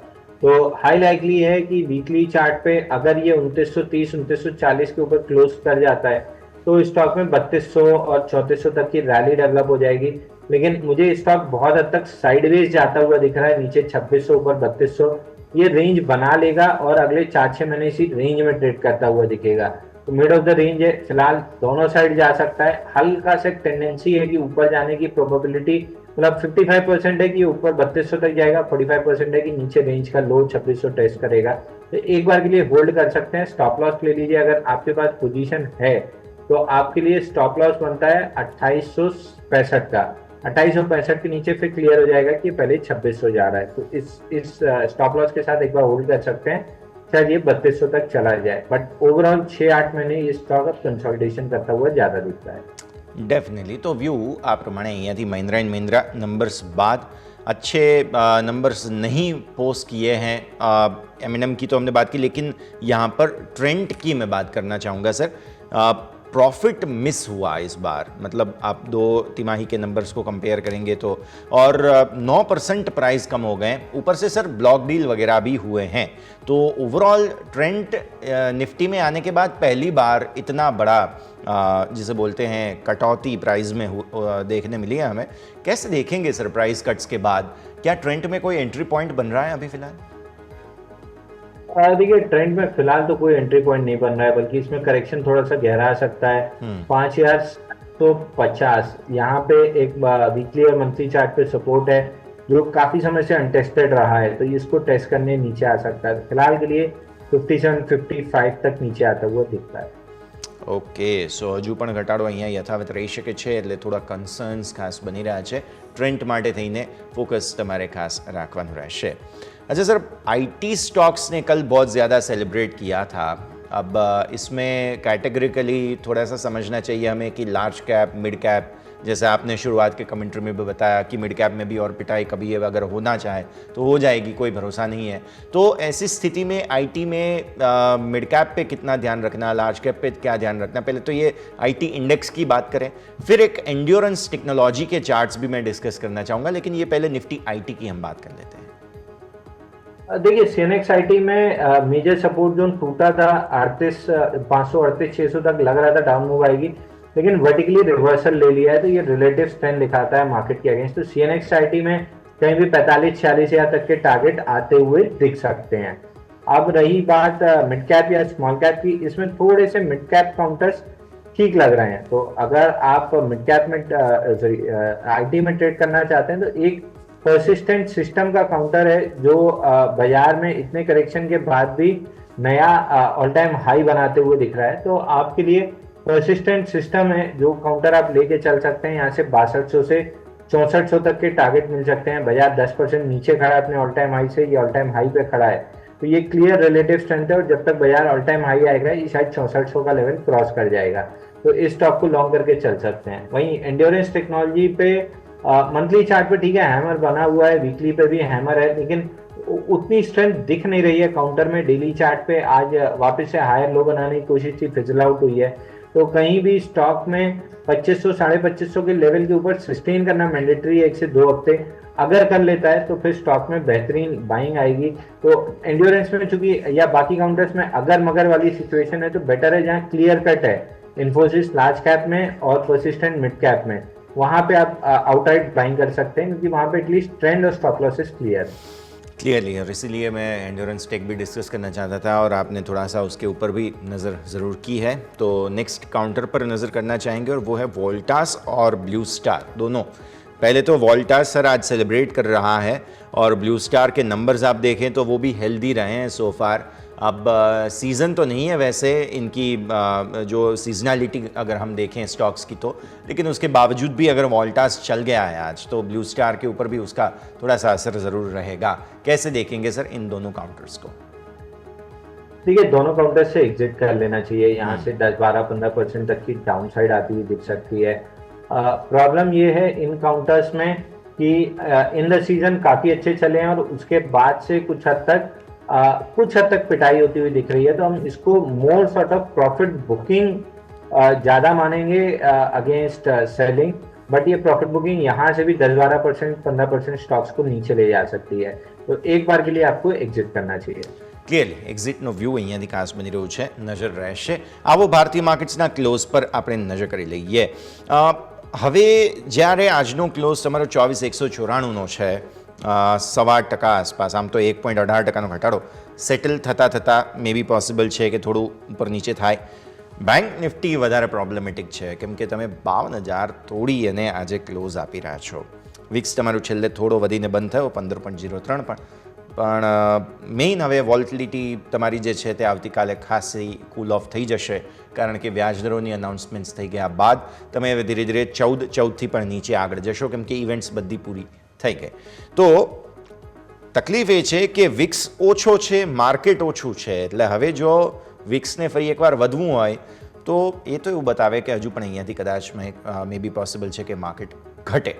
तो हाई लाइकली है कि वीकली चार्ट पे अगर ये 2930 2940 के ऊपर क्लोज कर जाता है तो स्टॉक में 3200 और 3400 तक की रैली डेवलप हो जाएगी। लेकिन मुझे स्टॉक बहुत हद तक साइडवेज जाता हुआ दिख रहा है, नीचे 2600 ऊपर 3200 ये रेंज बना लेगा और अगले 4-6 महीने इसी रेंज में ट्रेड करता हुआ दिखेगा। तो मिड ऑफ द रेंज है, फिलहाल दोनों साइड जा सकता है। हल्का से टेंडेंसी है कि ऊपर जाने की प्रोबेबिलिटी मतलब 55% है कि ऊपर 3200 तक जाएगा, 45% है कि नीचे रेंज का लो 2600 टेस्ट करेगा। तो एक बार के लिए होल्ड कर सकते हैं, स्टॉप लॉस ले लीजिए अगर आपके पास पोजीशन है तो आपके लिए स्टॉप लॉस बनता है 2865 का। 2865 के नीचे फिर क्लियर हो जाएगा कि पहले 2600 जा रहा है, तो इस स्टॉप लॉस के साथ एक बार होल्ड कर सकते हैं, शायद ये 3200 तक चला जाए। बट ओवरऑल 6-8 महीने ये स्टॉक अब कंसोलिडेशन करता हुआ ज़्यादा दिखता है। डेफिनेटली तो व्यू आ प्रमाणे અહીંયાથી महिंद्रा एंड महिंद्रा नंबर्स बाद अच्छे नंबर्स नहीं पोस्ट किए हैं। M&M की तो हमने बात की, लेकिन यहाँ पर ट्रेंड की मैं बात करना चाहूँगा सर। प्रॉफिट मिस हुआ इस बार, मतलब आप 2 तिमाही के नंबर्स को कंपेयर करेंगे तो, और 9% प्राइस कम हो गए, ऊपर से सर ब्लॉक डील वगैरह भी हुए हैं। तो ओवरऑल ट्रेंड निफ्टी में आने के बाद पहली बार इतना बड़ा जिसे बोलते हैं कटौती प्राइस में देखने मिली है हमें। कैसे देखेंगे सर प्राइस कट्स के बाद, क्या ट्रेंड में कोई एंट्री पॉइंट बन रहा है अभी फिलहाल? देखिए, ट्रेंड में फिलहाल तो कोई एंट्री पॉइंट नहीं बन रहा है, बल्कि इसमें करेक्शन थोड़ा सा गहरा आ सकता है। 5750 यहाँ पे एक वीकली और मंथली चार्ट पे सपोर्ट है जो काफी समय से अनटेस्टेड रहा है, तो इसको टेस्ट करने नीचे आ सकता है। फिलहाल के लिए 5755 तक नीचे आता हुआ दिखता है। ओके, सो हजू पण घटाडो અહીંયા યથાવત રહી શકે છે, એટલે થોડા કન્સર્ન્સ ખાસ બની રહ્યા છે। ટ્રેન્ડ માટે થઈને ફોકસ તમારે ખાસ રાખવાનું રહેશે। अच्छा सर, आईटी स्टॉक्स ने कल बहुत ज़्यादा सेलिब्रेट किया था। अब इसमें कैटेगरिकली थोड़ा सा समझना चाहिए हमें कि लार्ज कैप, मिड कैप, जैसे आपने शुरुआत के कमेंट्री में भी बताया कि मिड कैप में भी और पिटाई कभी अगर होना चाहे तो हो जाएगी, कोई भरोसा नहीं है। तो ऐसी स्थिति में आईटी में मिड कैप पे कितना ध्यान रखना, लार्ज कैप पे क्या ध्यान रखना, पहले तो ये आईटी इंडेक्स की बात करें, फिर एक एंड्योरेंस टेक्नोलॉजी के चार्ट्स भी मैं डिस्कस करना चाहूँगा, लेकिन ये पहले निफ्टी आईटी की हम बात कर लेते हैं। देखिए, सीएनएक्स आईटी में मेजर सपोर्ट जोन टूटा था 538-600 तक लग रहा था डाउन मूव आएगी, लेकिन वर्टिकली रिवर्सल ले लिया है, तो ये रिलेटिव स्ट्रेंथ दिखाता है मार्केट के अगेंस्ट। तो सीएनएक्स आईटी में कहीं भी 45-46 हजार तक के टारगेट आते हुए दिख सकते हैं। अब रही बात मिड कैप या स्मॉल कैप की, इसमें थोड़े से मिड कैप काउंटर्स ठीक लग रहे हैं। तो अगर आप मिड कैप में आईटी में ट्रेड करना चाहते हैं तो एक परसिस्टेंट सिस्टम का काउंटर है जो बाजार में इतने करेक्शन के बाद भी नया ऑल टाइम हाई बनाते हुए दिख रहा है। तो आपके लिए परसिस्टेंट सिस्टम है जो काउंटर आप लेके चल सकते हैं। यहाँ से 6200 से 6400 तक के टारगेट मिल सकते हैं। बाजार 10% नीचे खड़ा है अपने ऑल टाइम हाई से, ये ऑल टाइम हाई पे खड़ा है, तो ये क्लियर रिलेटिव स्ट्रेंथ है। और जब तक बाजार ऑल टाइम हाई आएगा ये शायद 6400 का लेवल क्रॉस कर जाएगा, तो इस स्टॉक को लॉन्ग करके चल सकते हैं। वहीं एंड्योरेंस टेक्नोलॉजी पे मंथली चार्ट पे ठीक है, हैमर बना हुआ है, वीकली पे भी हैमर है, लेकिन उतनी स्ट्रेंथ दिख नहीं रही है काउंटर में। डेली चार्ट पे आज वापस से हायर लो बनाने की कोशिश थी, फिजल आउट हुई है। तो कहीं भी स्टॉक में 2500 2550 के लेवल के ऊपर सस्टेन करना मैंडेटरी है 1 से 2 हफ्ते। अगर कर लेता है तो फिर स्टॉक में बेहतरीन बाइंग आएगी। तो एंड्योरेंस में चूंकि या बाकी काउंटर्स में अगर मगर वाली सिचुएशन है तो बेटर है जहाँ क्लियर कट है इन्फोसिस लार्ज कैप में और परसिस्टेंट मिड कैप में, वहां पे आप आउटराइट बाइंग कर सकते हैं, क्योंकि वहां पे एटलीस्ट ट्रेंड और स्टॉप लॉसेस क्लियरली, और इसीलिए मैं एंड्योरेंस टेक भी डिस्कस करना चाहता था और आपने थोड़ा सा उसके ऊपर भी नज़र ज़रूर की है। तो नेक्स्ट काउंटर पर नज़र करना चाहेंगे और वो है वोल्टास और ब्लू स्टार दोनों। पहले तो वोल्टास सर आज सेलिब्रेट कर रहा है और ब्लू स्टार के नंबर्स आप देखें तो वो भी हेल्दी रहे हैं सो फार। अब सीज़न तो नहीं है वैसे इनकी जो सीजनलिटी अगर हम देखें स्टॉक्स की तो, लेकिन उसके बावजूद भी अगर वोल्टास चल गया है आज तो ब्लू स्टार के ऊपर भी उसका थोड़ा सा असर ज़रूर रहेगा। कैसे देखेंगे सर इन दोनों काउंटर्स को? देखिए, दोनों काउंटर से एग्जिट कर लेना चाहिए। यहाँ से 10-12-15% तक की डाउन साइड आती हुई दिख सकती है। प्रॉब्लम ये है इन काउंटर्स में कि इन द सीजन काफ़ी अच्छे चले हैं और उसके बाद से कुछ हद तक पिटाई होती हुई दिख रही है। तो हम इसको more sort of profit booking ज़्यादा मानेंगे अगेंस्ट सेलिंग, बट ये प्रॉफिट बुकिंग यहाँ से भी 10-12%, 15% स्टॉक्स को नीचे ले जा सकती है। तो एक बार के लिए आपको एग्जिट करना चाहिए। ક્લિયરલી એક્ઝિટનો વ્યૂ અહીંયાથી ખાસ બની રહ્યું છે, નજર રહેશે। આવો ભારતીય માર્કેટ્સના ક્લોઝ પર આપણે નજર કરી લઈએ। હવે જ્યારે આજનો ક્લોઝ તમારો 24,194નો છે, 1.25% આસપાસ, આમ તો 1.18%નો ઘટાડો સેટલ થતાં મે બી પોસિબલ છે કે થોડું ઉપર નીચે થાય। બેંક નિફ્ટી વધારે પ્રોબ્લેમેટિક છે કેમ કે તમે 52,000 તોડી અને આજે ક્લોઝ આપી રહ્યા છો। વિક્સ તમારું છેલ્લે થોડો વધીને બંધ થયો 15.03 પણ મેઇન હવે વોલ્ટિલિટી તમારી જે છે તે આવતીકાલે ખાસી કૂલ ઓફ થઈ જશે, કારણ કે વ્યાજદરોની અનાઉન્સમેન્ટ્સ થઈ ગયા બાદ તમે હવે ધીરે ધીરે 14થી પણ નીચે આગળ જશો કેમ કે ઇવેન્ટ્સ બધી પૂરી થઈ ગઈ। તો તકલીફ એ છે કે વિક્સ ઓછો છે, માર્કેટ ઓછું છે, એટલે હવે જો વિક્સને ફરી એકવાર વધવું હોય તો એ તો એવું બતાવે કે હજુ પણ અહીંયાથી કદાચ મે બી પોસિબલ છે કે માર્કેટ ઘટે।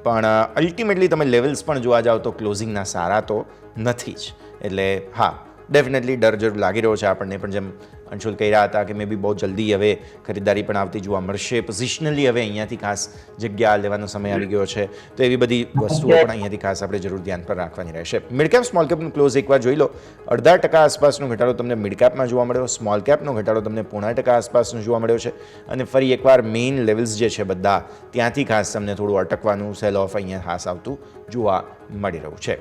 પણ અલ્ટિમેટલી તમે લેવલ્સ પણ જોવા જાઓ તો ક્લોઝિંગના સારા તો નથી જ, એટલે હા ડેફિનેટલી ડર જરૂર લાગી રહ્યો છે આપણને, પણ જેમ અંશુલ કહી રહ્યા હતા કે મે બી બહુ જલ્દી હવે ખરીદારી પણ આવતી જોવા મળશે। પોઝિશનલી હવે અહીંયાથી ખાસ જગ્યા લેવાનો સમય આવી ગયો છે, તો એવી બધી વસ્તુઓ પણ અહીંયાથી ખાસ આપણે જરૂર ધ્યાન પર રાખવાની રહેશે। મિડ કેપ સ્મોલ કેપનું ક્લોઝ એકવાર જોઈ લો, 0.5% આસપાસનો ઘટાડો તમને મિડ કેપમાં જોવા મળ્યો, સ્મોલ કેપનો ઘટાડો તમને 0.5% આસપાસનો જોવા મળ્યો છે, અને ફરી એકવાર મેઇન લેવલ્સ જે છે બધા ત્યાંથી ખાસ તમને થોડું અટકવાનું સેલ ઓફ અહીંયા ખાસ આવતું જોવા મળી રહ્યું છે।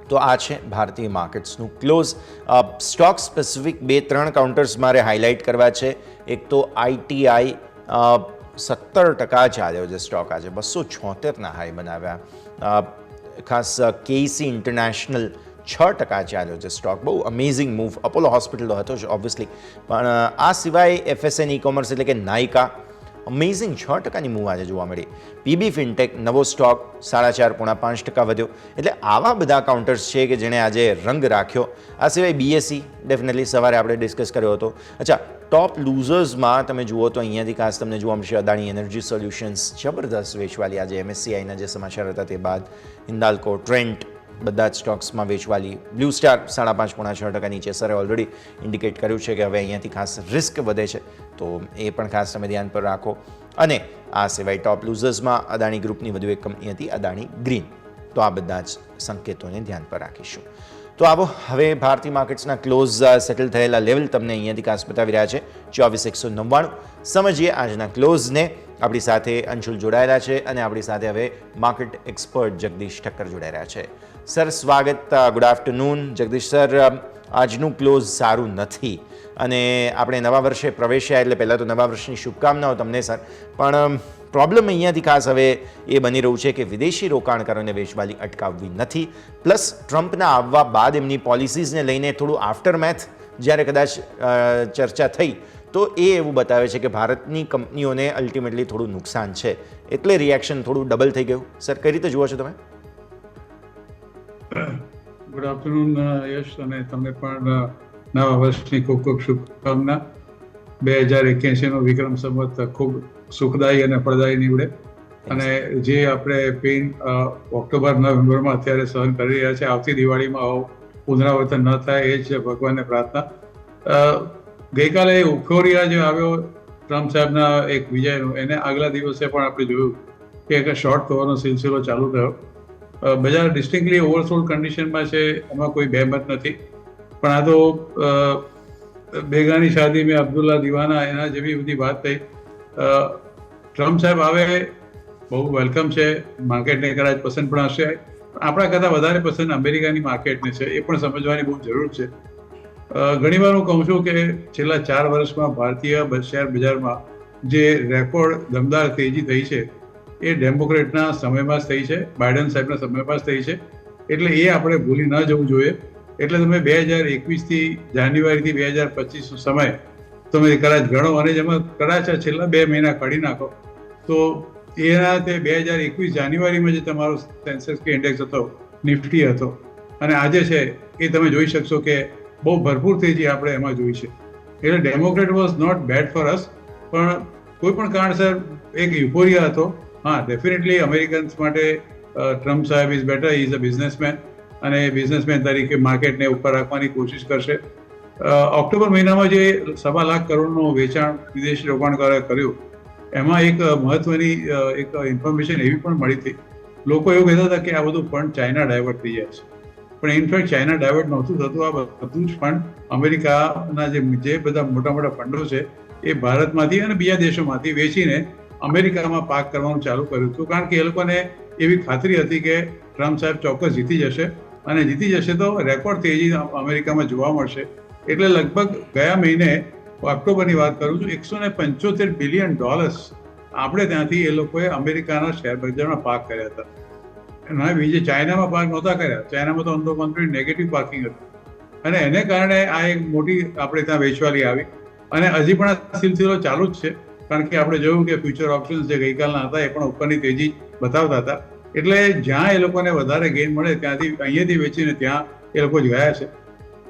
તો આ છે ભારતીય માર્કેટ્સનું ક્લોઝ। સ્ટોક સ્પેસિફિક 2-3 કાઉન્ટર્સ મારે હાઇલાઇટ કરવા છે। એક તો આઈટીઆઈ 17% ચાલ્યો છે સ્ટોક, આજે 276ના હાઈ બનાવ્યા। ખાસ કેઈસી ઇન્ટરનેશનલ 6% ચાલ્યો છે સ્ટોક, બહુ અમેઝિંગ મૂવ। અપોલો હોસ્પિટલ તો હતો જ ઓબ્વિયસલી, પણ આ સિવાય એફએસએન ઈ કોમર્સ એટલે કે નાયકા અમેઝિંગ 6% મૂવ આજે જોવા મળી. પીબી ફિનટેક નવો સ્ટોક 4.5-5% વધ્યો. એટલે આવા બધા કાઉન્ટર્સ છે કે જેણે આજે રંગ રાખ્યો. આ સિવાય બીએસસી ડેફિનેટલી સવારે આપણે ડિસ્કસ કર્યો હતો. અચ્છા, ટોપ લૂઝર્સમાં તમે જુઓ તો અહીંયાથી ખાસ તમને જોવા મળશે અદાણી એનર્જી સોલ્યુશન્સ જબરદસ્ત વેચવાલી આજે. એમએસસીઆઈના જે સમાચાર હતા તે બાદ હિન્દાલ્કો, ટ્રેન્ટ બધા જ સ્ટોક્સમાં વેચવાલી. બ્લુ સ્ટાર 5.5-6% નીચે. સરે ઓલરેડી ઇન્ડિકેટ કર્યું છે કે હવે અહીંયાથી ખાસ રિસ્ક વધે છે, તો એ પણ ખાસ તમે ધ્યાન પર રાખો. અને આ સિવાય ટોપ લૂઝર્સમાં અદાણી ગ્રુપની વધુ એક કંપની હતી અદાણી ગ્રીન. તો આ બધા જ સંકેતોને ધ્યાન પર રાખીશું. તો આવો હવે ભારતીય માર્કેટ્સના ક્લોઝ સેટલ થયેલા લેવલ તમને અહીંયાથી ખાસ બતાવી રહ્યા છે 24,199. સમજીએ આજના ક્લોઝને. આપણી સાથે અંશુલ જોડાયેલા છે અને આપણી સાથે હવે માર્કેટ એક્સપર્ટ જગદીશ ઠક્કર જોડાઈ રહ્યા છે. સર સ્વાગત, ગુડ આફ્ટરનૂન. જગદીશ સર, આજનું ક્લોઝ સારું નથી અને આપણે નવા વર્ષે પ્રવેશ્યા એટલે પહેલાં તો નવા વર્ષની શુભકામનાઓ તમને સર. પણ પ્રોબ્લેમ અહીંયાથી ખાસ હવે એ બની રહ્યું છે કે વિદેશી રોકાણકારોને વેચવાલી અટકાવવી નથી. પ્લસ ટ્રમ્પના આવવા બાદ એમની પોલિસીઝને લઈને થોડું આફ્ટરમેથ જ્યારે કદાચ ચર્ચા થઈ તો એ એવું બતાવે છે કે ભારતની કંપનીઓને અલ્ટિમેટલી થોડું નુકસાન છે, એટલે રિએક્શન થોડું ડબલ થઈ ગયું. સર, કઈ રીતે જુઓ છો તમે? ગુડ આફ્ટરનૂન યશ, અને તમને પણ નવા વર્ષની ખૂબ ખૂબ શુભકામના. 2081નો વિક્રમ સંવત ખૂબ સુખદાયી અને ફળદાયી નીવડે. અને જે આપણે પેઇન ઓક્ટોબર નવેમ્બરમાં અત્યારે સહન કરી રહ્યા છે, આવતી દિવાળીમાં પુનરાવર્તન ન થાય એ જ ભગવાનને પ્રાર્થના. ગઈકાલે ઉફોરિયા જે આવ્યો ટ્રમ્પ સાહેબના એક વિજયનો, એને આગલા દિવસે પણ આપણે જોયું કે એક શોર્ટ કવરનો સિલસિલો ચાલુ થયો. બજાર ડિસ્ટિંક્ટલી ઓવરસોલ્ડ કન્ડિશનમાં છે, એમાં કોઈ બેમત નથી. પણ આ તો બેગાની શાદી મેં અબ્દુલ્લા દીવાના એના જેવી બધી વાત થઈ. ટ્રમ્પ સાહેબ આવે બહુ વેલકમ છે, માર્કેટને કદાચ પસંદ પણ હશે. આપણા કરતાં વધારે પસંદ અમેરિકાની માર્કેટને છે, એ પણ સમજવાની બહુ જરૂર છે. ઘણીવાર હું કહું છું કે છેલ્લા 4 વર્ષમાં ભારતીય શેર બજારમાં જે રેકોર્ડ દમદાર તેજી થઈ છે એ ડેમોક્રેટના સમયમાં જ થઈ છે, બાઇડન સાહેબના સમયમાં જ થઈ છે. એટલે એ આપણે ભૂલી ન જવું જોઈએ. એટલે તમે 2021થી જાન્યુઆરીથી 2025નો સમય તમે કદાચ ગણો અને જેમાં કદાચ છેલ્લા 2 મહિના કાઢી નાખો તો એના તે 2021 જાન્યુઆરીમાં જે તમારો સેન્સેક્સ કે ઇન્ડેક્સ હતો, નિફ્ટી હતો, અને આજે છે એ તમે જોઈ શકશો કે બહુ ભરપૂર તેજી આપણે એમાં જોઈ છે. એટલે democrat was not bad for us, પણ કોઈ પણ કારણસર એક યુફોરિયા હતો. હા, ડેફિનેટલી અમેરિકન્સ માટે ટ્રમ્પ સાહેબ is better, is a businessman, અને બિઝનેસમેન તરીકે માર્કેટને ઉપર રાખવાની કોશિશ કરશે. ઓક્ટોબર મહિનામાં જે 1.25 લાખ કરોડનું વેચાણ વિદેશી રોકાણકારોએ કર્યું, એમાં એક મહત્વની એક ઇન્ફોર્મેશન એવી પણ મળી હતી. લોકો એવું કહેતા હતા કે આ બધું ફંડ ચાઇના ડાયવર્ટ થઈ જાય છે, પણ ઇનફેક્ટ ચાઇના ડાયવર્ટ નહોતું થતું. આ બધું જ ફંડ અમેરિકાના જે બધા મોટા મોટા ફંડો છે એ ભારતમાંથી અને બીજા દેશોમાંથી વેચીને અમેરિકામાં પાક કરવાનું ચાલુ કર્યું હતું. કારણ કે એ લોકોને એવી ખાતરી હતી કે ટ્રમ્પ સાહેબ ચોક્કસ જીતી જશે, અને જીતી જશે તો રેકોર્ડ તેજી અમેરિકામાં જોવા મળશે. એટલે લગભગ ગયા મહિને, ઓક્ટોબરની વાત કરું છું, $175 બિલિયન આપણે ત્યાંથી એ લોકોએ અમેરિકાના શેર બજારમાં પાર્ક કર્યા હતા. અને બીજે ચાઇનામાં પાર્ક નહોતા કર્યા. ચાઇનામાં તો અંદરો કંટ્રી નેગેટિવ પાર્કિંગ હતું, અને એને કારણે આ એક મોટી આપણે ત્યાં વેચવાલી આવી. અને હજી પણ આ સિલસિલો ચાલુ જ છે, કારણ કે આપણે જોયું કે ફ્યુચર ઓપ્શન્સ જે ગઈકાલના હતા એ પણ ઉપરની તેજી બતાવતા હતા. એટલે જ્યાં એ લોકોને વધારે ગેઇન મળે ત્યાંથી અહીંયાથી વેચીને ત્યાં એ લોકો જ ગયા છે.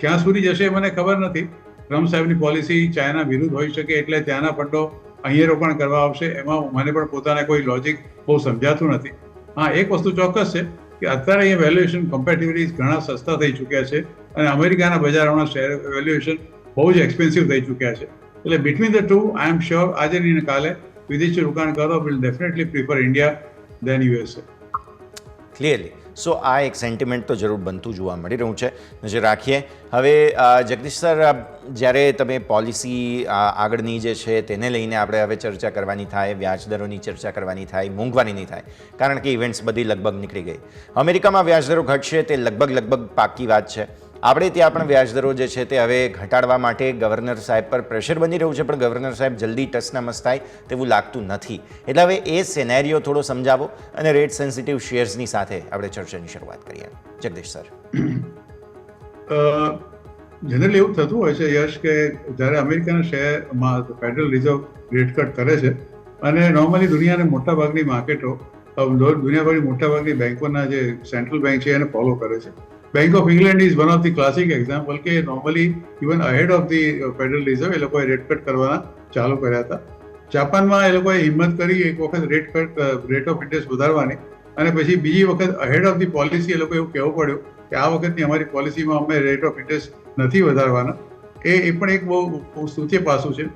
ક્યાં સુધી જશે મને ખબર નથી. ટ્રમ્પ સાહેબની પોલિસી ચાઇના વિરુદ્ધ હોઈ શકે, એટલે ત્યાંના ફંડો અહીંયા રોકાણ કરવા આવશે, એમાં મને પણ પોતાને કોઈ લોજિક બહુ સમજાતું નથી. હા, એક વસ્તુ ચોક્કસ છે કે અત્યારે અહીંયા વેલ્યુએશન કમ્પેરેટિવલી ઘણા સસ્તા થઈ ચૂક્યા છે, અને અમેરિકાના બજારોના શેર વેલ્યુએશન બહુ જ એક્સપેન્સિવ થઈ ચૂક્યા છે. એટલે between the two I am sure આજે ને કાલે વિદેશી રોકાણકારો will definitely prefer India than USA. Clearly. So આ એક સેન્ટિમેન્ટ તો જરૂર બનતું જોવા મળી રહ્યું છે. નજર રાખીએ. હવે જગદીશ સર, જ્યારે તમે પોલિસી આગળની જે છે તેને લઈને આપણે હવે ચર્ચા કરવાની થાય, વ્યાજદરોની ચર્ચા કરવાની થાય, મોંઘવારીની થાય, કારણ કે ઇવેન્ટ્સ બધી લગભગ નીકળી ગઈ. અમેરિકામાં વ્યાજદરો ઘટશે તે લગભગ પાકી વાત છે. આપણે ત્યાં પણ વ્યાજદરો જે છે તે હવે ઘટાડવા માટે ગવર્નર સાહેબ પર પ્રેશર બની રહ્યું છે, પણ ગવર્નર સાહેબ જલ્દી ટસના મસ થાય તેવું લાગતું નથી. એટલે હવે એ સિનેરિયો થોડો સમજાવો અને રેટ સેન્સિટિવ શેર્સની સાથે આપણે ચર્ચાની શરૂઆત કરીએ. જગદીશ સર. જનરલી એવું થતું હોય છે યશ કે જ્યારે અમેરિકાના શેરમાં ફેડરલ રિઝર્વ રેટ કટ કરે છે અને નોર્મલી દુનિયાની મોટાભાગની માર્કેટો દુનિયાભરની મોટાભાગની બેંકોના જે સેન્ટ્રલ બેંક છે એને ફોલો કરે છે. Bank of England is one of the classic example કે normally even ahead of the Federal Reserve એ લોકોએ રેટ કટ કરવાના ચાલુ કર્યા હતા. જાપાનમાં એ લોકોએ હિંમત કરી એક વખત રેટ ઓફ ઇન્ટરેસ્ટ વધારવાની અને પછી બીજી વખત અહેડ ઓફ ધી પોલિસી એ લોકો એવું કહેવું પડ્યું કે આ વખતની અમારી પોલિસીમાં અમે રેટ ઓફ ઇન્ટરેસ્ટ નથી વધારવાના. એ પણ એક બહુ સ્તુત્ય પાસું છે.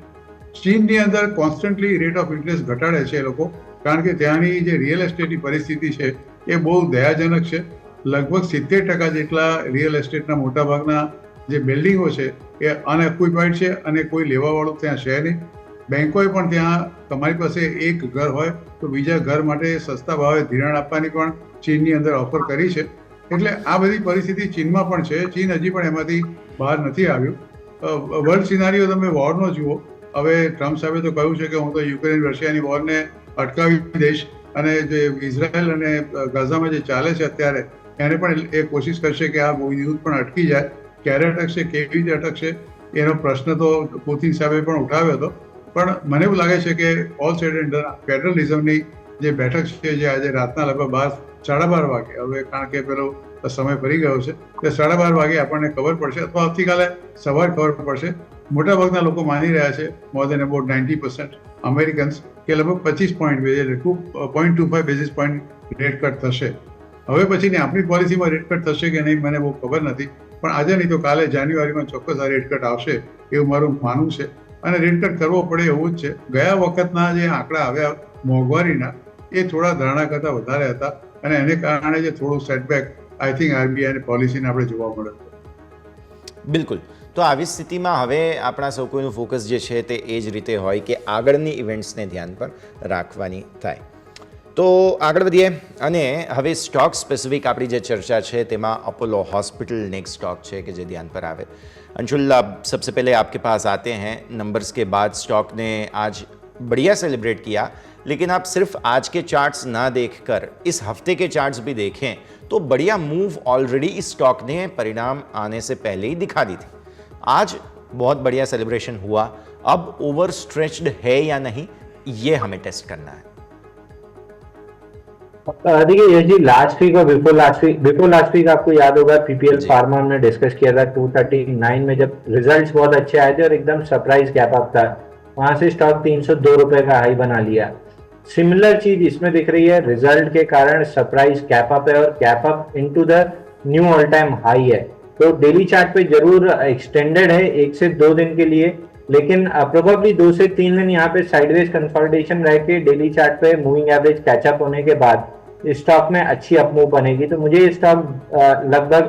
ચીનની અંદર કોન્સ્ટન્ટલી રેટ ઓફ ઇન્ટરેસ્ટ ઘટાડે છે એ લોકો, કારણ કે ત્યાંની જે રિયલ એસ્ટેટની પરિસ્થિતિ છે એ બહુ દયાજનક છે. લગભગ 70% જેટલા રિયલ એસ્ટેટના મોટાભાગના જે બિલ્ડિંગો છે એ અનઓક્યુપાઈડ છે અને કોઈ લેવાવાળું ત્યાં છે નહીં. બેંકોએ પણ ત્યાં તમારી પાસે એક ઘર હોય તો બીજા ઘર માટે સસ્તા ભાવે ધિરાણ આપવાની પણ ચીનની અંદર ઓફર કરી છે. એટલે આ બધી પરિસ્થિતિ ચીનમાં પણ છે. ચીન હજી પણ એમાંથી બહાર નથી આવ્યું. વર્લ્ડ સિનારીઓ તમે વોરનો જુઓ. હવે ટ્રમ્પ સાહેબે તો કહ્યું છે કે હું તો યુક્રેન રશિયાની વોરને અટકાવી દઈશ અને જે ઇઝરાયલ અને ગાઝામાં જે ચાલે છે અત્યારે એને પણ એ કોશિશ કરશે કે આ યુદ્ધ પણ અટકી જાય. ક્યારે અટકશે, કેવી રીતે અટકશે એનો પ્રશ્ન તો પુતિન સાહેબે પણ ઉઠાવ્યો હતો. પણ મને એવું લાગે છે કે all said and done federal રિઝર્વની જે બેઠક છે જે આજે રાતના લગભગ 12:30 વાગે, હવે કારણ કે પેલો સમય ફરી ગયો છે, કે 12:30 વાગે આપણને ખબર પડશે અથવા આવતીકાલે સવારે ખબર પડશે. મોટાભાગના લોકો માની રહ્યા છે, મોર દેન અબાઉટ 90% અમેરિકન્સ, કે લગભગ 25 point 0.25 basis point rate cut થશે. હવે પછીની આપણી પોલિસીમાં રેટ કટ થશે કે નહીં મને બહુ ખબર નથી, પણ આજે નહીં તો કાલે જાન્યુઆરીમાં ચોક્કસ આ રેટ કટ આવશે એવું મારું માનવું છે. અને રેટ કટ કરવો પડે એવું જ છે. ગયા વખતના જે આંકડા આવ્યા મોંઘવારીના એ થોડા ધારણા કરતાં વધારે હતા અને એને કારણે જે થોડું સેટબેક આઈ થિંક આરબીઆઈની પોલિસીને આપણે જોવા મળે. બિલકુલ. તો આવી સ્થિતિમાં હવે આપણા સૌ કોઈનું ફોકસ જે છે તે એ જ રીતે હોય કે આગળની ઇવેન્ટ્સને ધ્યાન પર રાખવાની થાય. તો આગળ વધીએ અને હવે સ્ટોક સ્પેસિફિક આપણી જે ચર્ચા છે તેમાં अपोलो हॉस्पिटल नेक्स्ट स्टॉक है कि जो ध्यान पर आवे. अंशुल, सबसे पहले आपके पास आते हैं. नंबर्स के बाद स्टॉक ने आज बढ़िया सेलिब्रेट किया, लेकिन आप सिर्फ आज के चार्ट्स ना देखकर इस हफ्ते के चार्ट्स भी देखें तो बढ़िया मूव ऑलरेडी इस स्टॉक ने परिणाम आने से पहले ही दिखा दी थी. आज बहुत बढ़िया सेलिब्रेशन हुआ. अब ओवर स्ट्रेच्ड है या नहीं ये हमें टेस्ट करना है. देखिए यश जी, लास्ट वीक और बिफोर लास्ट वीक आपको याद होगा पीपीएल फार्मा हमने डिस्कस किया था 239 में, जब रिजल्ट्स बहुत अच्छे आए थे और एकदम सरप्राइज गैप अप था. वहां से स्टॉक 302 रुपए का हाई बना लिया. सिमिलर चीज इसमें दिख रही है. रिजल्ट के कारण सरप्राइज गैप अप है और gap up into the knew all time high है. तो डेली चार्ट पे जरूर एक्सटेंडेड है 1 से 2 दिन के लिए, लेकिन प्रोबेबली 2 से 3 दिन यहाँ पे साइडवेज कंसोलिडेशन रह के डेली चार्ट पे मूविंग एवरेज कैचअप होने के बाद इस स्टॉक में अच्छी अपमूव बनेगी. तो मुझे ये स्टॉक लगभग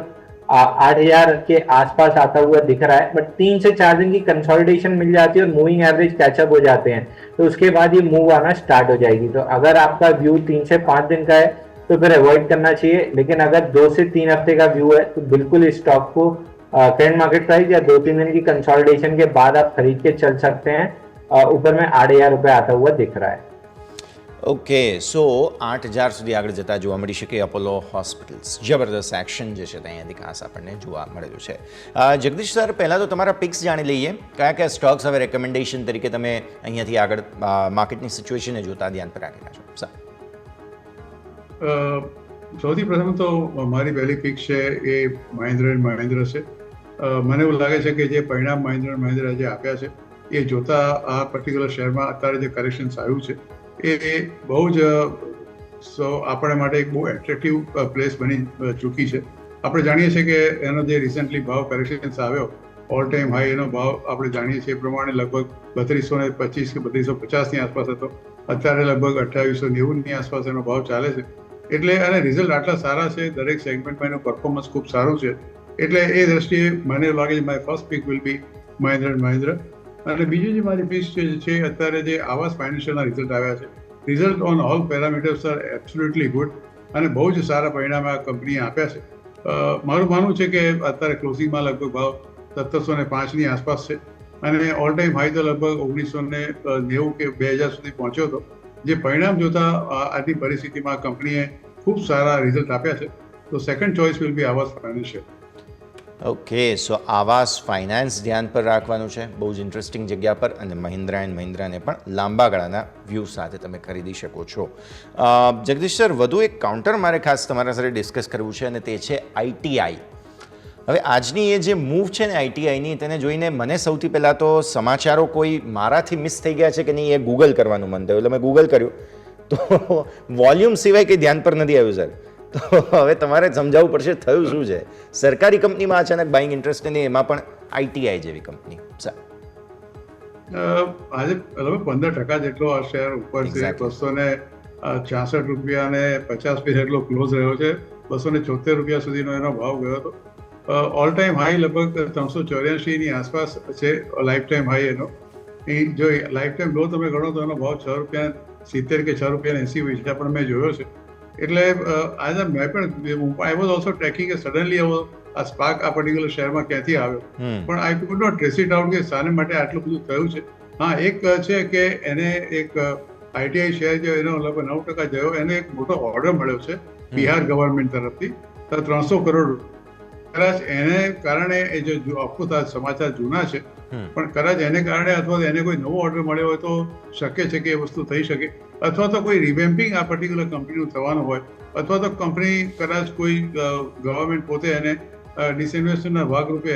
8,000 के आसपास आता हुआ दिख रहा है. बट 3 से 4 दिन की कंसोलिडेशन मिल जाती है और मूविंग एवरेज कैचअप हो जाते हैं तो उसके बाद ये मूव आना स्टार्ट हो जाएगी. तो अगर आपका व्यू 3 से 5 दिन का है तो फिर अवॉइड करना चाहिए. लेकिन अगर 2 से 3 हफ्ते का व्यू है तो बिल्कुल इस स्टॉक को करंट मार्केट प्राइस या 2-3 दिन की कंसोलिडेशन के बाद आप खरीद के चल सकते हैं. ऊपर में 8,000 रुपये आता हुआ दिख रहा है. ઓકે, સો 8,000 સુધી આગળ જતા જોવા મળી શકે અપોલો હોસ્પિટલ્સ. જબરદસ્ત એક્શન જે છે તે અહીંયાથી ખાસ આપણને જોવા મળેલું છે. જગદીશ સર, પહેલાં તો તમારા પિક્સ જાણી લઈએ. કયા કયા સ્ટોક્સ હવે રેકમેન્ડેશન તરીકે તમે અહીંયાથી આગળ માર્કેટની સિચ્યુએશનને જોતા ધ્યાન પર રાખી રહ્યા છો? સૌથી પ્રથમ તો મારી પહેલી પિક છે એ મહિન્દ્રા એન્ડ મહિન્દ્રા છે. મને એવું લાગે છે કે જે પરિણામ મહિન્દ્રા એન્ડ મહિન્દ્રા જે આપ્યા છે એ જોતા આ પર્ટિક્યુલર શેરમાં અત્યારે જે કરેક્શન્સ આવ્યું છે એ બહુ જ આપણા માટે એક બહુ એટ્રેક્ટિવ પ્લેસ બની ચૂકી છે. આપણે જાણીએ છીએ કે એનો જે રિસન્ટલી ભાવ કરેક્શન્સ આવ્યો ઓલ ટાઈમ હાઈ, એનો ભાવ આપણે જાણીએ છીએ એ પ્રમાણે લગભગ 3225 કે 3250ની આસપાસ હતો. અત્યારે લગભગ 2890ની આસપાસ એનો ભાવ ચાલે છે. એટલે અને રિઝલ્ટ આટલા સારા છે, દરેક સેગમેન્ટમાં એનું પરફોર્મન્સ ખૂબ સારું છે. એટલે એ દ્રષ્ટિએ મને લાગે છે મારી first pick will be Mahindra and Mahindra. અને બીજી જે મારી પિક છે અત્યારે જે આવાસ ફાઇનાન્શિયલના રિઝલ્ટ આવ્યા છે, result on all parameters R absolutely good અને બહુ જ સારા પરિણામ આ કંપનીએ આપ્યા છે. મારું માનવું છે કે અત્યારે ક્લોઝિંગમાં લગભગ ભાવ 1705ની આસપાસ છે અને ઓલ ટાઈમ હાઈ તો લગભગ 1990 કે 2000 સુધી પહોંચ્યો હતો. જે પરિણામ જોતા આજની પરિસ્થિતિમાં કંપનીએ ખૂબ સારા રિઝલ્ટ આપ્યા છે. તો સેકન્ડ ચોઇસ વિલ બી આવાસ ફાઇનાન્શિયલ. ઓકે, સો આવાસ ફાઇનાન્સ ધ્યાન પર રાખવાનું છે, બહુ જ ઇન્ટરેસ્ટિંગ જગ્યા પર, અને મહિન્દ્રા એન્ડ મહિન્દ્રાને પણ લાંબા ગાળાના વ્યૂ સાથે તમે ખરીદી શકો છો. જગદીશ સર, વધુ એક કાઉન્ટર મારે ખાસ તમારા સાથે ડિસ્કસ કરવું છે, અને તે છે ITI. હવે આજની એ જે મૂવ છે ને ITIની, તેને જોઈને મને સૌથી પહેલાં તો સમાચારો કોઈ મારાથી મિસ થઈ ગયા છે કે નહીં એ ગૂગલ કરવાનું મન થયું. એટલે મેં ગૂગલ કર્યું તો વોલ્યુમ સિવાય કંઈ ધ્યાન પર નથી આવ્યું સર. તો હવે તમારે સમજાવવું પડશે થયું શું છે. સરકારી કંપનીમાં અચાનક બાઇંગ ઇન્ટરેસ્ટ નહીં, એમાં પણ ITI જેવી કંપની. સર આજે લગભગ 15% જેટલો આ શેર ઉપર છે. Exactly. 266 રૂપિયા અને 50 પૈસા એટલો ક્લોઝ રહ્યો છે. 276 રૂપિયા સુધીનો એનો ભાવ ગયો હતો. ઓલ ટાઈમ હાઈ લગભગ 384ની આસપાસ છે, લાઈફ ટાઈમ હાઈ એનો. જો લાઈફ ટાઈમ લો તમે ગણો તો એનો ભાવ 6.70 કે 6.80 પૈસા પણ મેં જોયો છે. એટલે આજે મેં પણ આઈ વોઝ ઓલ્સો ટ્રેકિંગ કે સડનલી આ સ્પાર્ક આ પર્ટિક્યુલર શેરમાં ક્યાંથી આવ્યો, પણ I could not trace it out કે શાને માટે આટલું બધું થયું છે. હા, એક છે કે એને એક ITI શેર જે એનો લગભગ 9% જયો, એને એક મોટો ઓર્ડર મળ્યો છે બિહાર ગવર્મેન્ટ તરફથી 300 કરોડ. કદાચ એને કારણે એ જે ઓફકોર્સ આ સમાચાર જૂના છે, પણ કદાચ એને કારણે અથવા એને કોઈ નવો ઓર્ડર મળ્યો હોય તો શક્ય છે કે એ વસ્તુ થઈ શકે, અથવા તો કોઈ રિવેમ્પિંગ આ પર્ટિક્યુલર કંપનીનું થવાનું હોય, અથવા તો કંપની કદાચ કોઈ ગવર્મેન્ટ પોતે એને ડિસઇન્વેસ્ટના ભાગરૂપે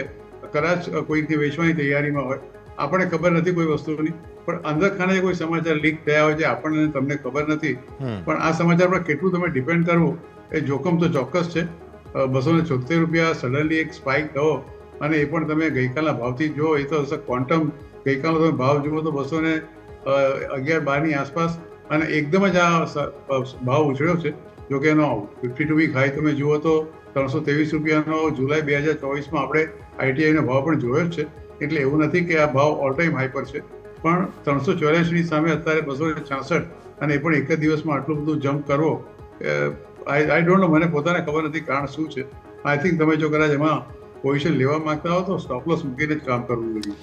કદાચ કોઈથી વેચવાની તૈયારીમાં હોય. આપણને ખબર નથી કોઈ વસ્તુની, પણ અંદર ખાને કોઈ સમાચાર લીક થયા હોય છે, આપણને તમને ખબર નથી. પણ આ સમાચાર પર કેટલું તમે ડિપેન્ડ કરવું એ જોખમ તો ચોક્કસ છે. 276 રૂપિયા સડનલી એક સ્પાઇક થયો, અને એ પણ તમે ગઈકાલના ભાવથી જો, એ તો ક્વોન્ટમ. ગઈકાલનો તમે ભાવ જુઓ તો 211-12ની આસપાસ, અને એકદમ જ આ ભાવ ઉછળ્યો છે. જોકે એનો 52 વીક હાઈ તમે જુઓ તો 323 રૂપિયાનો જુલાઈ 2024માં આપણે ITIનો ભાવ પણ જોયો જ છે. એટલે એવું નથી કે આ ભાવ ઓલ ટાઈમ હાઈ પર છે, પણ 384ની સામે અત્યારે 266, અને એ પણ એક જ દિવસમાં આટલું બધું જમ્પ કરવો, આઈ ડોન્ટ નો, મને પોતાને ખબર નથી કારણ શું છે. આઈ થિંક તમે જો કદાચ એમાં પોઝિશન લેવા માંગતા હો તો સ્ટॉप लॉस મૂકીને જ કામ કરવું જોઈએ.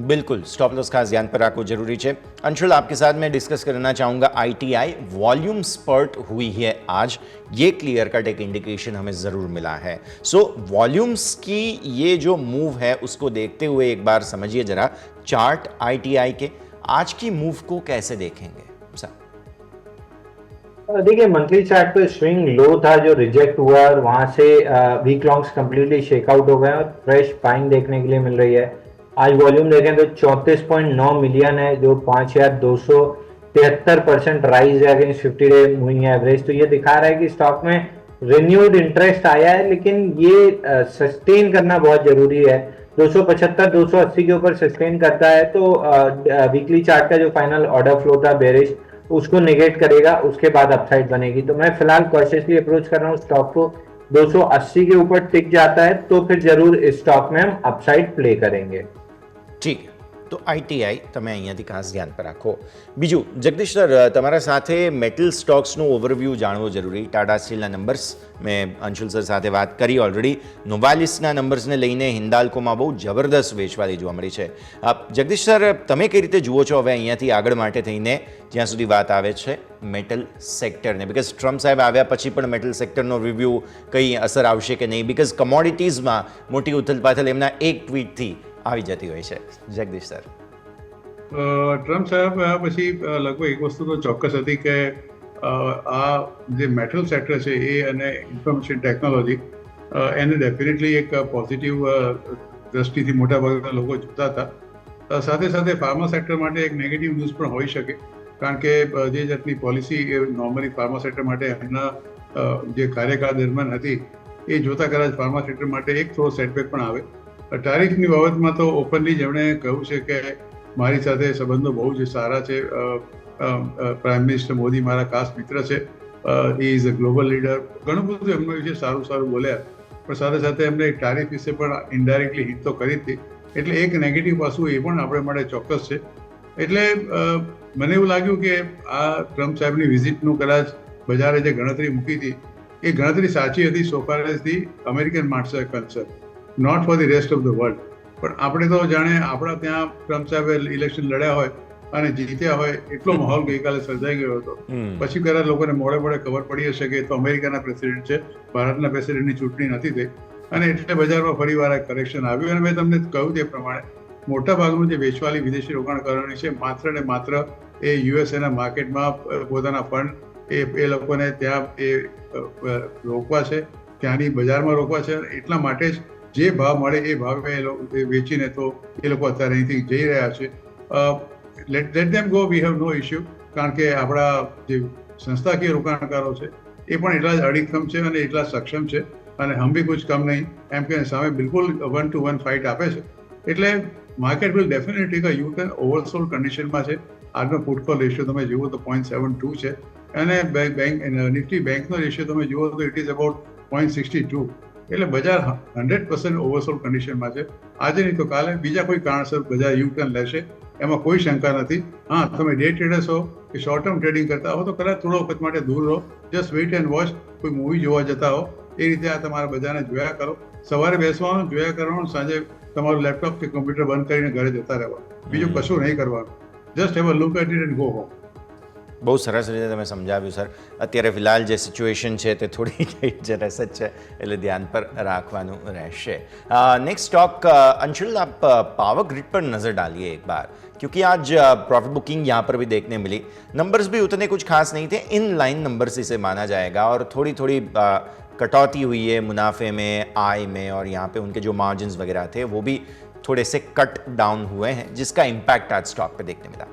बिल्कुल, स्टॉप लॉस खास ध्यान पर रखो जरूरी है. अंशुल, आपके साथ मैं डिस्कस करना चाहूँगा ITI वॉल्यूम स्पर्ट हुई है आज, ये क्लियर कट एक इंडिकेशन हमें ज़रूर मिला है. सो वॉल्यूम्स की ये जो मूव है उसको देखते हुए एक बार समझिए जरा चार्ट ITI के आज की मूव को कैसे देखेंगे. देखिए, मंथली चार्ट पे स्विंग लो था जो रिजेक्ट हुआ, और वहां से वीक लॉन्ग्स कंप्लीटली शेकआउट हो गए और फ्रेश बाइंग देखने के लिए मिल रही है. आज वॉल्यूम देखें तो 34.9 मिलियन है, जो 5273% राइज है अगेंस्ट 50 डे मूविंग एवरेज. तो ये दिखा रहा है कि स्टॉक में रिन्यूड इंटरेस्ट आया है, लेकिन ये सस्टेन करना बहुत जरूरी है. 275-280 के ऊपर सस्टेन करता है तो वीकली चार्ट का जो फाइनल ऑर्डर फ्लो था बेरिश, उसको नेगेट करेगा, उसके बाद अपसाइड बनेगी. तो मैं फिलहाल कॉशियसली अप्रोच कर रहा हूँ स्टॉक को. 280 के ऊपर टिक जाता है तो फिर जरूर इस स्टॉक में हम अपसाइड प्ले करेंगे. ठीक है, તો ITI તમે અહીંયાથી ખાસ ધ્યાન પર રાખો. બીજું જગદીશ સર, તમારા સાથે મેટલ સ્ટોક્સનું ઓવરવ્યૂ જાણવો જરૂરી. ટાટા સ્ટીલના નંબર્સ મેં અંશુલ સર સાથે વાત કરી ઓલરેડી. નોવાલિસના નંબર્સને લઈને હિન્દાલ્કોમાં બહુ જબરદસ્ત વેચવાલી જોવા મળી છે. જગદીશ સર, તમે કઈ રીતે જુઓ છો હવે અહીંયાથી આગળ માટે થઈને, જ્યાં સુધી વાત આવે છે મેટલ સેક્ટરને? બિકોઝ ટ્રમ્પ સાહેબ આવ્યા પછી પણ મેટલ સેક્ટરનો રિવ્યૂ કંઈ અસર આવશે કે નહીં? બિકોઝ કમોડિટીઝમાં મોટી ઉથલપાથલ એમના એક ટ્વીટથી આવી જતી હોય છે. જગદીશ સર, ટ્રમ્પ સાહેબ આવ્યા પછી લગભગ એક વસ્તુ તો ચોક્કસ હતી કે આ જે મેટલ સેક્ટર છે એ અને ઇન્ફોર્મેશન ટેકનોલોજી એને ડેફિનેટલી એક પોઝિટિવ દ્રષ્ટિથી મોટાભાગના લોકો જોતા હતા. સાથે સાથે ફાર્મા સેક્ટર માટે એક નેગેટિવ ન્યૂઝ પણ હોઈ શકે, કારણ કે જે જાતની પોલિસી એ નોર્મલી ફાર્મા સેક્ટર માટે એમના જે કાર્યકાળ દરમિયાન હતી એ જોતા કદાચ ફાર્મા સેક્ટર માટે એક થોડો સેટબેક પણ આવે. ટારિફની બાબતમાં તો ઓપનલી જેમણે કહ્યું છે કે મારી સાથે સંબંધો બહુ જ સારા છે, પ્રાઇમ મિનિસ્ટર મોદી મારા ખાસ મિત્ર છે, he is a global leader, ઘણું બધું એમના વિશે સારું બોલ્યા, પણ સાથે સાથે એમને ટારિફ વિશે પણ ઇનડાયરેક્ટલી હિટ તો કરી હતી. એટલે એક નેગેટિવ પાસું એ પણ આપણે માટે ચોક્કસ છે. એટલે મને એવું લાગ્યું કે આ ટ્રમ્પ સાહેબની વિઝિટનું કદાચ બજારે જે ગણતરી મૂકી હતી એ ગણતરી સાચી હતી so far as the American markets are concern, not for the rest of the world. પણ આપણે તો જાણે આપણા ત્યાં ટ્રમ્પ સાહેબે ઇલેક્શન લડ્યા હોય અને જીત્યા હોય એટલો માહોલ ગઈકાલે સર્જાઈ ગયો હતો. પછી કદાચ લોકોને મોડે ખબર પડી હશે કે તો અમેરિકાના પ્રેસિડેન્ટ છે, ભારતના પ્રેસિડેન્ટની ચૂંટણી નથી થઈ. અને એટલે બજારમાં ફરીવાર આ કરેક્શન આવ્યું. અને મેં તમને કહ્યું તે પ્રમાણે મોટાભાગનું જે વેચવાલી વિદેશી રોકાણકારોની છે માત્ર ને માત્ર એ યુએસએના માર્કેટમાં પોતાના ફંડ એ લોકોને ત્યાં એ રોકવા છે, ત્યાંની બજારમાં રોકવા છે. એટલા માટે જ જે ભાવ મળે એ ભાવે એ વેચીને તો એ લોકો અત્યારે અહીંથી જઈ રહ્યા છે. Let them go, we have no issue. કારણ કે આપણા જે સંસ્થાકીય રોકાણકારો છે એ પણ એટલા જ અડીખમ છે અને એટલા સક્ષમ છે, અને હમ ભી કુછ કમ નહીં એમ કે સામે બિલકુલ 1-to-1 ફાઇટ આપે છે. એટલે market will definitely take a U turn. Oversold કન્ડિશનમાં છે. આજનો પુટકોલ રેશિયો તમે જુઓ તો 0.72 છે, અને નિફ્ટી બેંકનો રેશિયો તમે જુઓ તો ઇટ ઇઝ અબાઉટ 0.62. એટલે બજાર 100% ઓવરસોલ્ડ કન્ડિશનમાં છે. આજે નહીં તો કાલે બીજા કોઈ કારણસર બજાર યુ ટર્ન લેશે, એમાં કોઈ શંકા નથી. હા, તમે ડે ટ્રેડર્સ હો કે શોર્ટ ટર્મ ટ્રેડિંગ કરતા હો તો કદાચ થોડો વખત માટે દૂર રહો. Just weight and watch. કોઈ મૂવી જોવા જતા હો એ રીતે આ તમારા બજારને જોયા કરો. સવારે બેસવાનું, જોયા કરવાનું, સાંજે તમારું લેપટોપ કે કમ્પ્યુટર બંધ કરીને ઘરે જતા રહેવાનું. બીજું કશું નહીં કરવાનું. Just have a look at it and go home. બહુ સરસ રીતે તમે સમજાવ્યું સર. અત્યારે ફિલહાલ જે સિચ્યુએશન છે તે થોડી ડેન્જરસ જ છે, એટલે ધ્યાન પર રાખવાનું રહેશે. नेक्स्ट स्टॉक अंशुल, आप पावर ग्रिड पर नज़र डालिए एक बार, क्योंकि आज प्रॉफिट बुकिंग यहाँ पर भी देखने मिली. नंबर्स भी उतने कुछ खास नहीं थे, इन लाइन नंबर्स इसे माना जाएगा, और थोड़ी थोड़ी कटौती हुई है मुनाफे में, आय में, और यहाँ पे उनके जो मार्जिन्स वगैरह थे वो भी थोड़े से कट डाउन हुए हैं, जिसका इम्पैक्ट आज स्टॉक पे देखने मिला.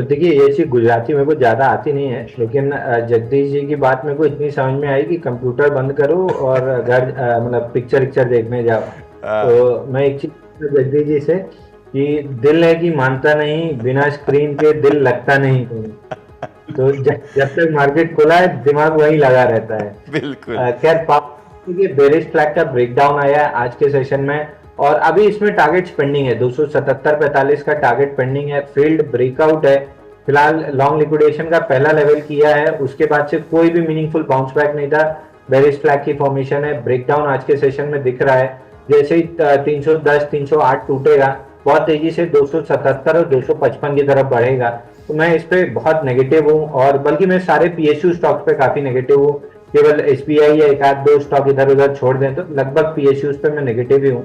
देखिए, ये चीज गुजराती मेरे को ज्यादा आती नहीं है, लेकिन जगदीश जी की बात मेरे को इतनी समझ में आई कि कंप्यूटर बंद करो और घर मतलब पिक्चर देखने जाओ. तो मैं एक चीज जगदीश जी से कि दिल है कि मानता नहीं, बिना स्क्रीन के दिल लगता नहीं. तो जब तक मार्केट खुला है दिमाग वहीं लगा रहता है. बिल्कुल. खैर, बेरिश फ्लैग का ब्रेकडाउन आया है आज के सेशन में, और अभी इसमें टारगेट्स पेंडिंग है. 277.45 का टारगेट पेंडिंग है. फील्ड ब्रेकआउट है. फिलहाल लॉन्ग लिक्विडेशन का पहला लेवल किया है, उसके बाद से कोई भी मीनिंगफुल बाउंस बैक नहीं था. बेरिश फ्लैग की फॉर्मेशन है. ब्रेकडाउन आज के सेशन में दिख रहा है. जैसे ही 310 308 टूटेगा, बहुत तेजी से 277 और 255 की तरफ बढ़ेगा. तो मैं इस पे बहुत नेगेटिव हूँ, और बल्कि मैं सारे PSU स्टॉक्स पे काफी नेगेटिव हूँ. केवल SBI या एक आध दो स्टॉक इधर उधर छोड़ दें तो लगभग PSUs पे मैं नेगेटिव ही हूँ.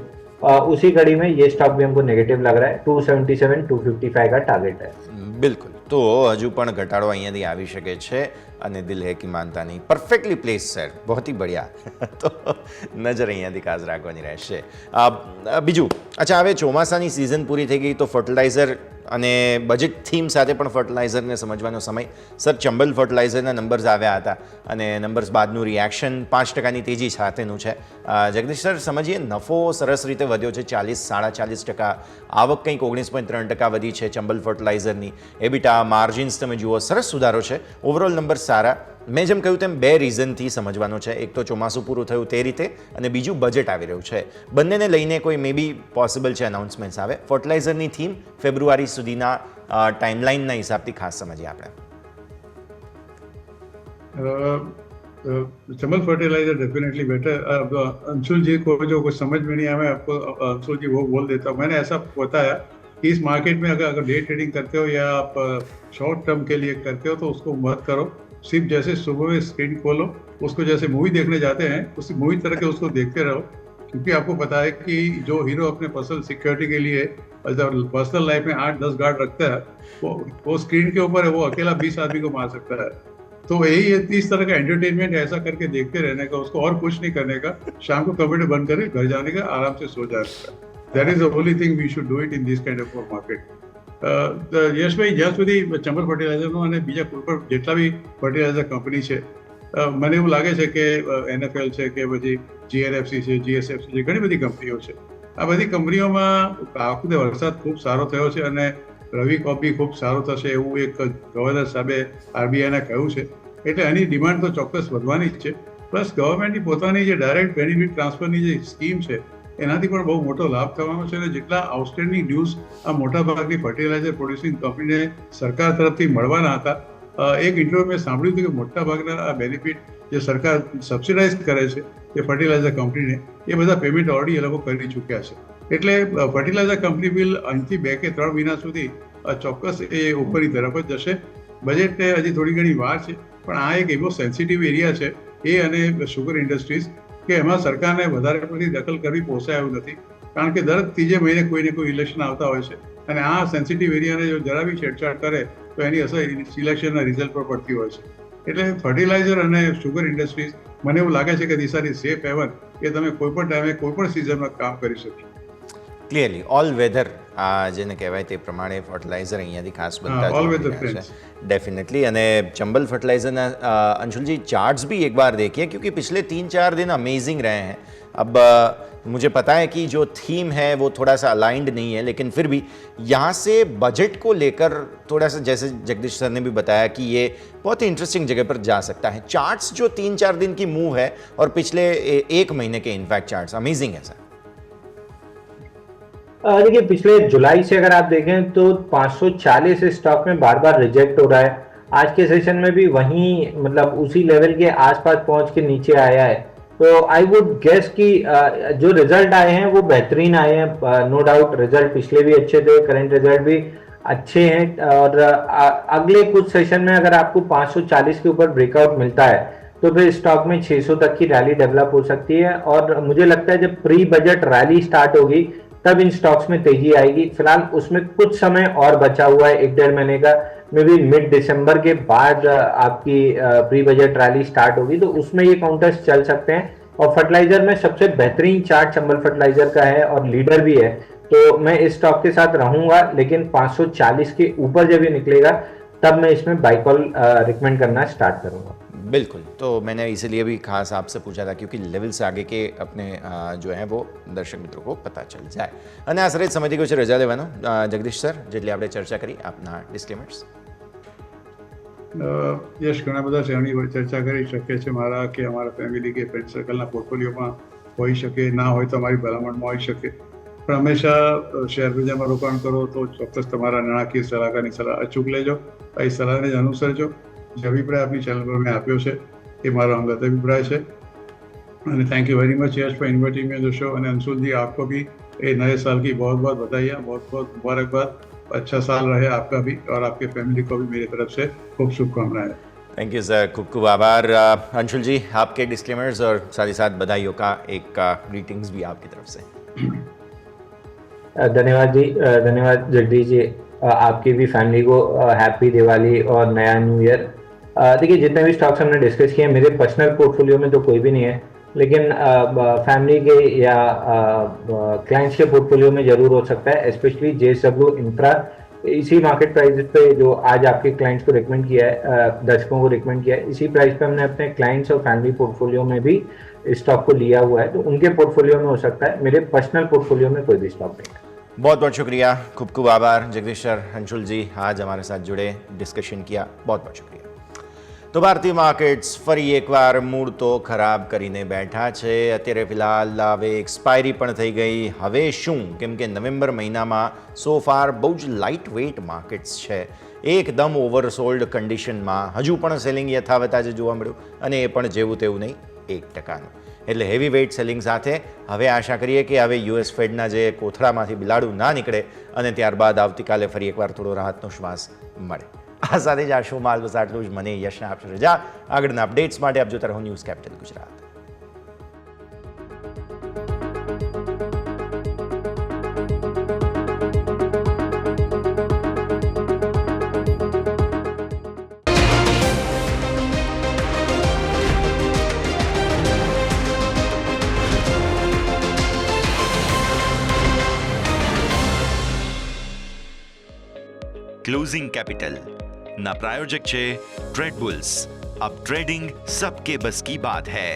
उसी कड़ी में ये स्टॉक भी हमको नेगेटिव लग रहा है. 277 255 का टारगेट है. બિલકુલ. તો હજુ પણ ઘટાડો અહીંયાથી આવી શકે છે, અને દિલ હે કે માનતા નહીં. પરફેક્ટલી પ્લેસ સર, બહુ ही बढ़िया. તો નજર અહીંયાથી ખાસ રાખવાની રહેશે. બીજું, અચ્છા, હવે ચોમાસાની સિઝન પૂરી થઈ ગઈ તો ફર્ટિલાઇઝર અને બજેટ થીમ સાથે પણ ફર્ટિલાઇઝરને સમજવાનો સમય. સર, ચંબલ ફર્ટિલાઇઝરના નંબર્સ આવ્યા હતા, અને નંબર્સ બાદનું રિએક્શન 5%ની તેજી સાથેનું છે. જગદીશ સર, સમજીએ, નફો સરસ રીતે વધ્યો છે, 40-40.5%. આવક કંઈક 19.3% વધી છે ચંબલ ફર્ટિલાઇઝરની. એબિટા, માર્જિન્સ તમે જુઓ, સરસ સુધારો છે. ઓવરઓલ નંબર સારા. મેં જેમ કહ્યું તેમ બે રીઝનથી સમજવાનું છે. એક તો ચોમાસું પૂરું થયું તે રીતે, અને બીજું બજેટ આવી રહ્યું છે. બંનેને લઈને કોઈ મે બી પોસિબલ છે અનાઉન્સમેન્ટ્સ આવે. ફર્ટિલાઇઝરની થીમ ફેબ્રુઆરી સુધીના ટાઈમલાઇનના હિસાબથી ખાસ સમજીએ આપણે. Chambal fertilizer definitely better. Anshul ji को जो कुछ समझ में नहीं आया, मैं आपको अंशुल जी वो बोल देता हूँ. मैंने ऐसा बताया कि इस मार्केट में अगर डे ट्रेडिंग करते हो या आप शॉर्ट टर्म के लिए करते हो तो उसको मत करो. सिर्फ जैसे सुबह में स्क्रीन खोलो, उसको जैसे मूवी देखने जाते हैं उसी मूवी तरह के उसको देखते रहो, क्योंकि आपको पता है कि जो हीरो अपने पर्सनल सिक्योरिटी के लिए पर्सनल लाइफ में 8-10 गार्ड रखता है, वो स्क्रीन के ऊपर है, वो अकेला 20 आदमी को मार सकता है. तो यही इस तरह का एंटरटेनमेंट ऐसा करके देखते रहने का, उसको और कुछ नहीं करने का. शाम को कंप्यूटर बंद करके घर जाने का, आराम से सो जाने का. That is the only thing we should do it in this kind of market. Yashbhai, જ્યાં સુધી ચંબલ ફર્ટિલાઇઝરનો અને બીજા કોઈ પણ જેટલા બી ફર્ટિલાઇઝર કંપની છે, મને એવું લાગે છે કે NFL છે કે પછી GNFC છે, GSFC છે, ઘણી બધી કંપનીઓ છે. આ બધી કંપનીઓમાં આ વખતે વરસાદ ખૂબ સારો થયો છે, અને રવિ ક્રોપ બી ખૂબ સારો થશે એવું એક ગવર્નર સાહેબે RBIને કહ્યું છે. એટલે એની ડિમાન્ડ તો ચોક્કસ વધવાની જ છે. પ્લસ ગવર્મેન્ટની પોતાની જે ડાયરેક્ટ બેનિફિટ ટ્રાન્સફરની જે સ્કીમ છે એનાથી પણ બહુ મોટો લાભ થવાનો છે. અને જેટલા આઉટસ્ટેન્ડિંગ ડ્યુઝ આ મોટાભાગની ફર્ટિલાઇઝર પ્રોડ્યુસિંગ કંપનીને સરકાર તરફથી મળવાના હતા, એક ઇન્ટરવ્યુ મેં સાંભળ્યું હતું કે મોટાભાગના આ બેનિફિટ જે સરકાર સબસિડાઇઝ કરે છે એ ફર્ટિલાઇઝર કંપનીને, એ બધા પેમેન્ટ ઓલરેડી એ લોકો કરી ચૂક્યા છે. એટલે ફર્ટિલાઇઝર કંપની બિલ અહીંથી 2 કે 3 મહિના સુધી ચોક્કસ એ ઉપરની તરફ જ જશે. બજેટને હજી થોડી ઘણી વાર છે, પણ આ એક એવો સેન્સિટિવ એરિયા છે એ અને સુગર ઇન્ડસ્ટ્રીઝ કે એમાં સરકારને વધારે પડતી દખલ કરવી પોસાય એવું નથી, કારણ કે દર ત્રીજે મહિને કોઈ ને કોઈ ઇલેક્શન આવતા હોય છે અને આ સેન્સિટિવ એરિયાને જો જરા બી છેડછાડ કરે તો એની અસર ઇલેક્શનના રિઝલ્ટ પર પડતી હોય છે. એટલે ફર્ટિલાઇઝર અને સુગર ઇન્ડસ્ટ્રીઝ મને એવું લાગે છે કે ધીસ આર સેફ હેવન, કે તમે કોઈ પણ ટાઈમે કોઈ પણ સિઝનમાં કામ કરી શકો. ક્લિયરલી ઓલ વેધર જેને કહેવાય તે પ્રમાણે ફર્ટિલાઇઝર અહીંયાથી ખાસ બનતા all જોવા weather મળ્યા છે plants. डेफिनेटली. અને चंबल फर्टिलाइजर अंशुल जी चार्ट्स भी एक बार देखिए क्योंकि पिछले 3-4 दिन अमेजिंग रहे हैं. अब मुझे पता है कि जो थीम है वो थोड़ा सा अलाइंड नहीं है, लेकिन फिर भी यहाँ से बजट को लेकर थोड़ा सा, जैसे जगदीश सर ने भी बताया कि ये बहुत ही इंटरेस्टिंग जगह पर जा सकता है. चार्ट्स जो 3-4 दिन की मूव है और पिछले 1 महीने के इनफैक्ट चार्ट्स अमेजिंग है सर. देखिए पिछले जुलाई से अगर आप देखें तो 540 स्टॉक में बार बार रिजेक्ट हो रहा है. आज के सेशन में भी वहीं मतलब उसी लेवल के आसपास पहुंच के नीचे आया है. तो आई वुड गेस कि जो रिजल्ट आए हैं वो बेहतरीन आए हैं. नो डाउट रिजल्ट पिछले भी अच्छे थे, करंट रिजल्ट भी अच्छे हैं और अगले कुछ सेशन में अगर आपको 540 के ऊपर ब्रेकआउट मिलता है तो फिर स्टॉक में 600 तक की रैली डेवलप हो सकती है. और मुझे लगता है जब प्री बजट रैली स्टार्ट होगी तब इन स्टॉक्स में तेजी आएगी. फिलहाल उसमें कुछ समय और बचा हुआ है, 1-1.5 महीने का. मे बी मिड दिसंबर के बाद आपकी प्री बजट रैली स्टार्ट होगी तो उसमें ये काउंटर्स चल सकते हैं. और फर्टिलाइजर में सबसे बेहतरीन चार्ट चंबल फर्टिलाइजर का है और लीडर भी है, तो मैं इस स्टॉक के साथ रहूंगा. लेकिन 540 के ऊपर जब ये निकलेगा तब मैं इसमें बाय कॉल रिकमेंड करना स्टार्ट करूंगा. बिल्कुल. तो मैंने इसीलिए भी खास आपसे पूछा था क्योंकि लेवल से आगे के अपने जो हैं वो દર્શક મિત્રો को પતા ચલ જાય. અને આ સરે સમયથી કોઈ છે રજા લેવાનો. જગદીશ સર, જેટલી આપણે ચર્ચા કરી આપના ડિસ્ક્લેમર્સ. યશ ઘણા બધા છે એની ચર્ચા કરી શકે છે, મારા કે અમારા ફેમિલી કે ફ્રેન્ડ સર્કલના પોર્ટફોલિયોમાં હોઈ શકે, ના હોય તો અમારી ભલામણમાં હોઈ શકે. પણ હંમેશા શેર બજારમાં રોકાણ કરો તો ચોક્કસ તમારા નાણાકીય સલાહકારની સલાહ અચૂક લેજો, એ સલાહને જ અનુસરજો. જે અભિપ્રાય આપની ચેનલ પર મેં આપ્યો છે એ મારો અંગત અભિપ્રાય છે. અને thank you very much Yash for inviting me on the show. અને અંશુલ जी आपको भी ये नए साल की बहुत बहुत बधाइयाँ, बहुत बहुत मुबारकबाद. अच्छा साल रहे आपका भी और आपके फैमिली को भी मेरी तरफ से खूब शुभकामनाएं. थैंक यू सर, खूब खूब आभार. अंशुल जी, आपके डिस्क्लेमर्स और साथ ही साथ बधाइयों का एक ग्रीटिंग्स भी आपकी तरफ से. धन्यवाद जी, धन्यवाद जगदीश जी. आपकी भी फैमिली को हैप्पी दिवाली और नया न्यू ईयर. देखिए जितने भी स्टॉक्स हमने डिस्कस किए मेरे पर्सनल पोर्टफोलियो में तो कोई भी नहीं है, लेकिन फैमिली के या क्लाइंट्स के पोर्टफोलियो में जरूर हो सकता है. स्पेशली JSW इंफ्रा इसी मार्केट प्राइस पे जो आज आपके क्लाइंट्स को रिकमेंड किया है, दर्शकों को रिकमेंड किया है, इसी प्राइस पे हमने अपने क्लाइंट्स और फैमिली पोर्टफोलियो में भी स्टॉक को लिया हुआ है. तो उनके पोर्टफोलियो में हो सकता है, मेरे पर्सनल पोर्टफोलियो में कोई भी स्टॉक नहीं है. बहुत बहुत शुक्रिया, खूब खूब आभार जगदीश सर, अंशुल जी आज हमारे साथ जुड़े, डिस्कशन किया, बहुत बहुत शुक्रिया. તો ભારતીય માર્કેટ્સ ફરી એકવાર મૂડ તો ખરાબ કરીને બેઠા છે. અત્યારે ફિલહાલ હવે એક્સપાયરી પણ થઈ ગઈ. હવે શું? કેમ કે નવેમ્બર મહિનામાં સો ફાર બહુ જ લાઇટ વેઇટ માર્કેટ્સ છે. એકદમ ઓવરસોલ્ડ કન્ડિશનમાં હજુ પણ સેલિંગ યથાવત આજે જોવા મળ્યું અને એ પણ જેવું તેવું નહીં, 1%. એટલે હેવી વેઇટ સેલિંગ સાથે હવે આશા કરીએ કે હવે US ફેડના જે કોથળામાંથી બિલાડું ના નીકળે અને ત્યારબાદ આવતીકાલે ફરી એકવાર થોડો રાહતનો શ્વાસ મળે. આ સાથે જ આ શોમાં બસ આટલું જ. મને યશને આપશે રજા. આગળના અપડેટ્સ માટે આપ જોતા રહો news capital Gujarat. Closing capital ના પ્રાયોજક છે ટ્રેડ બુલ્સ. अब ट्रेडिंग सबके बस की बात है.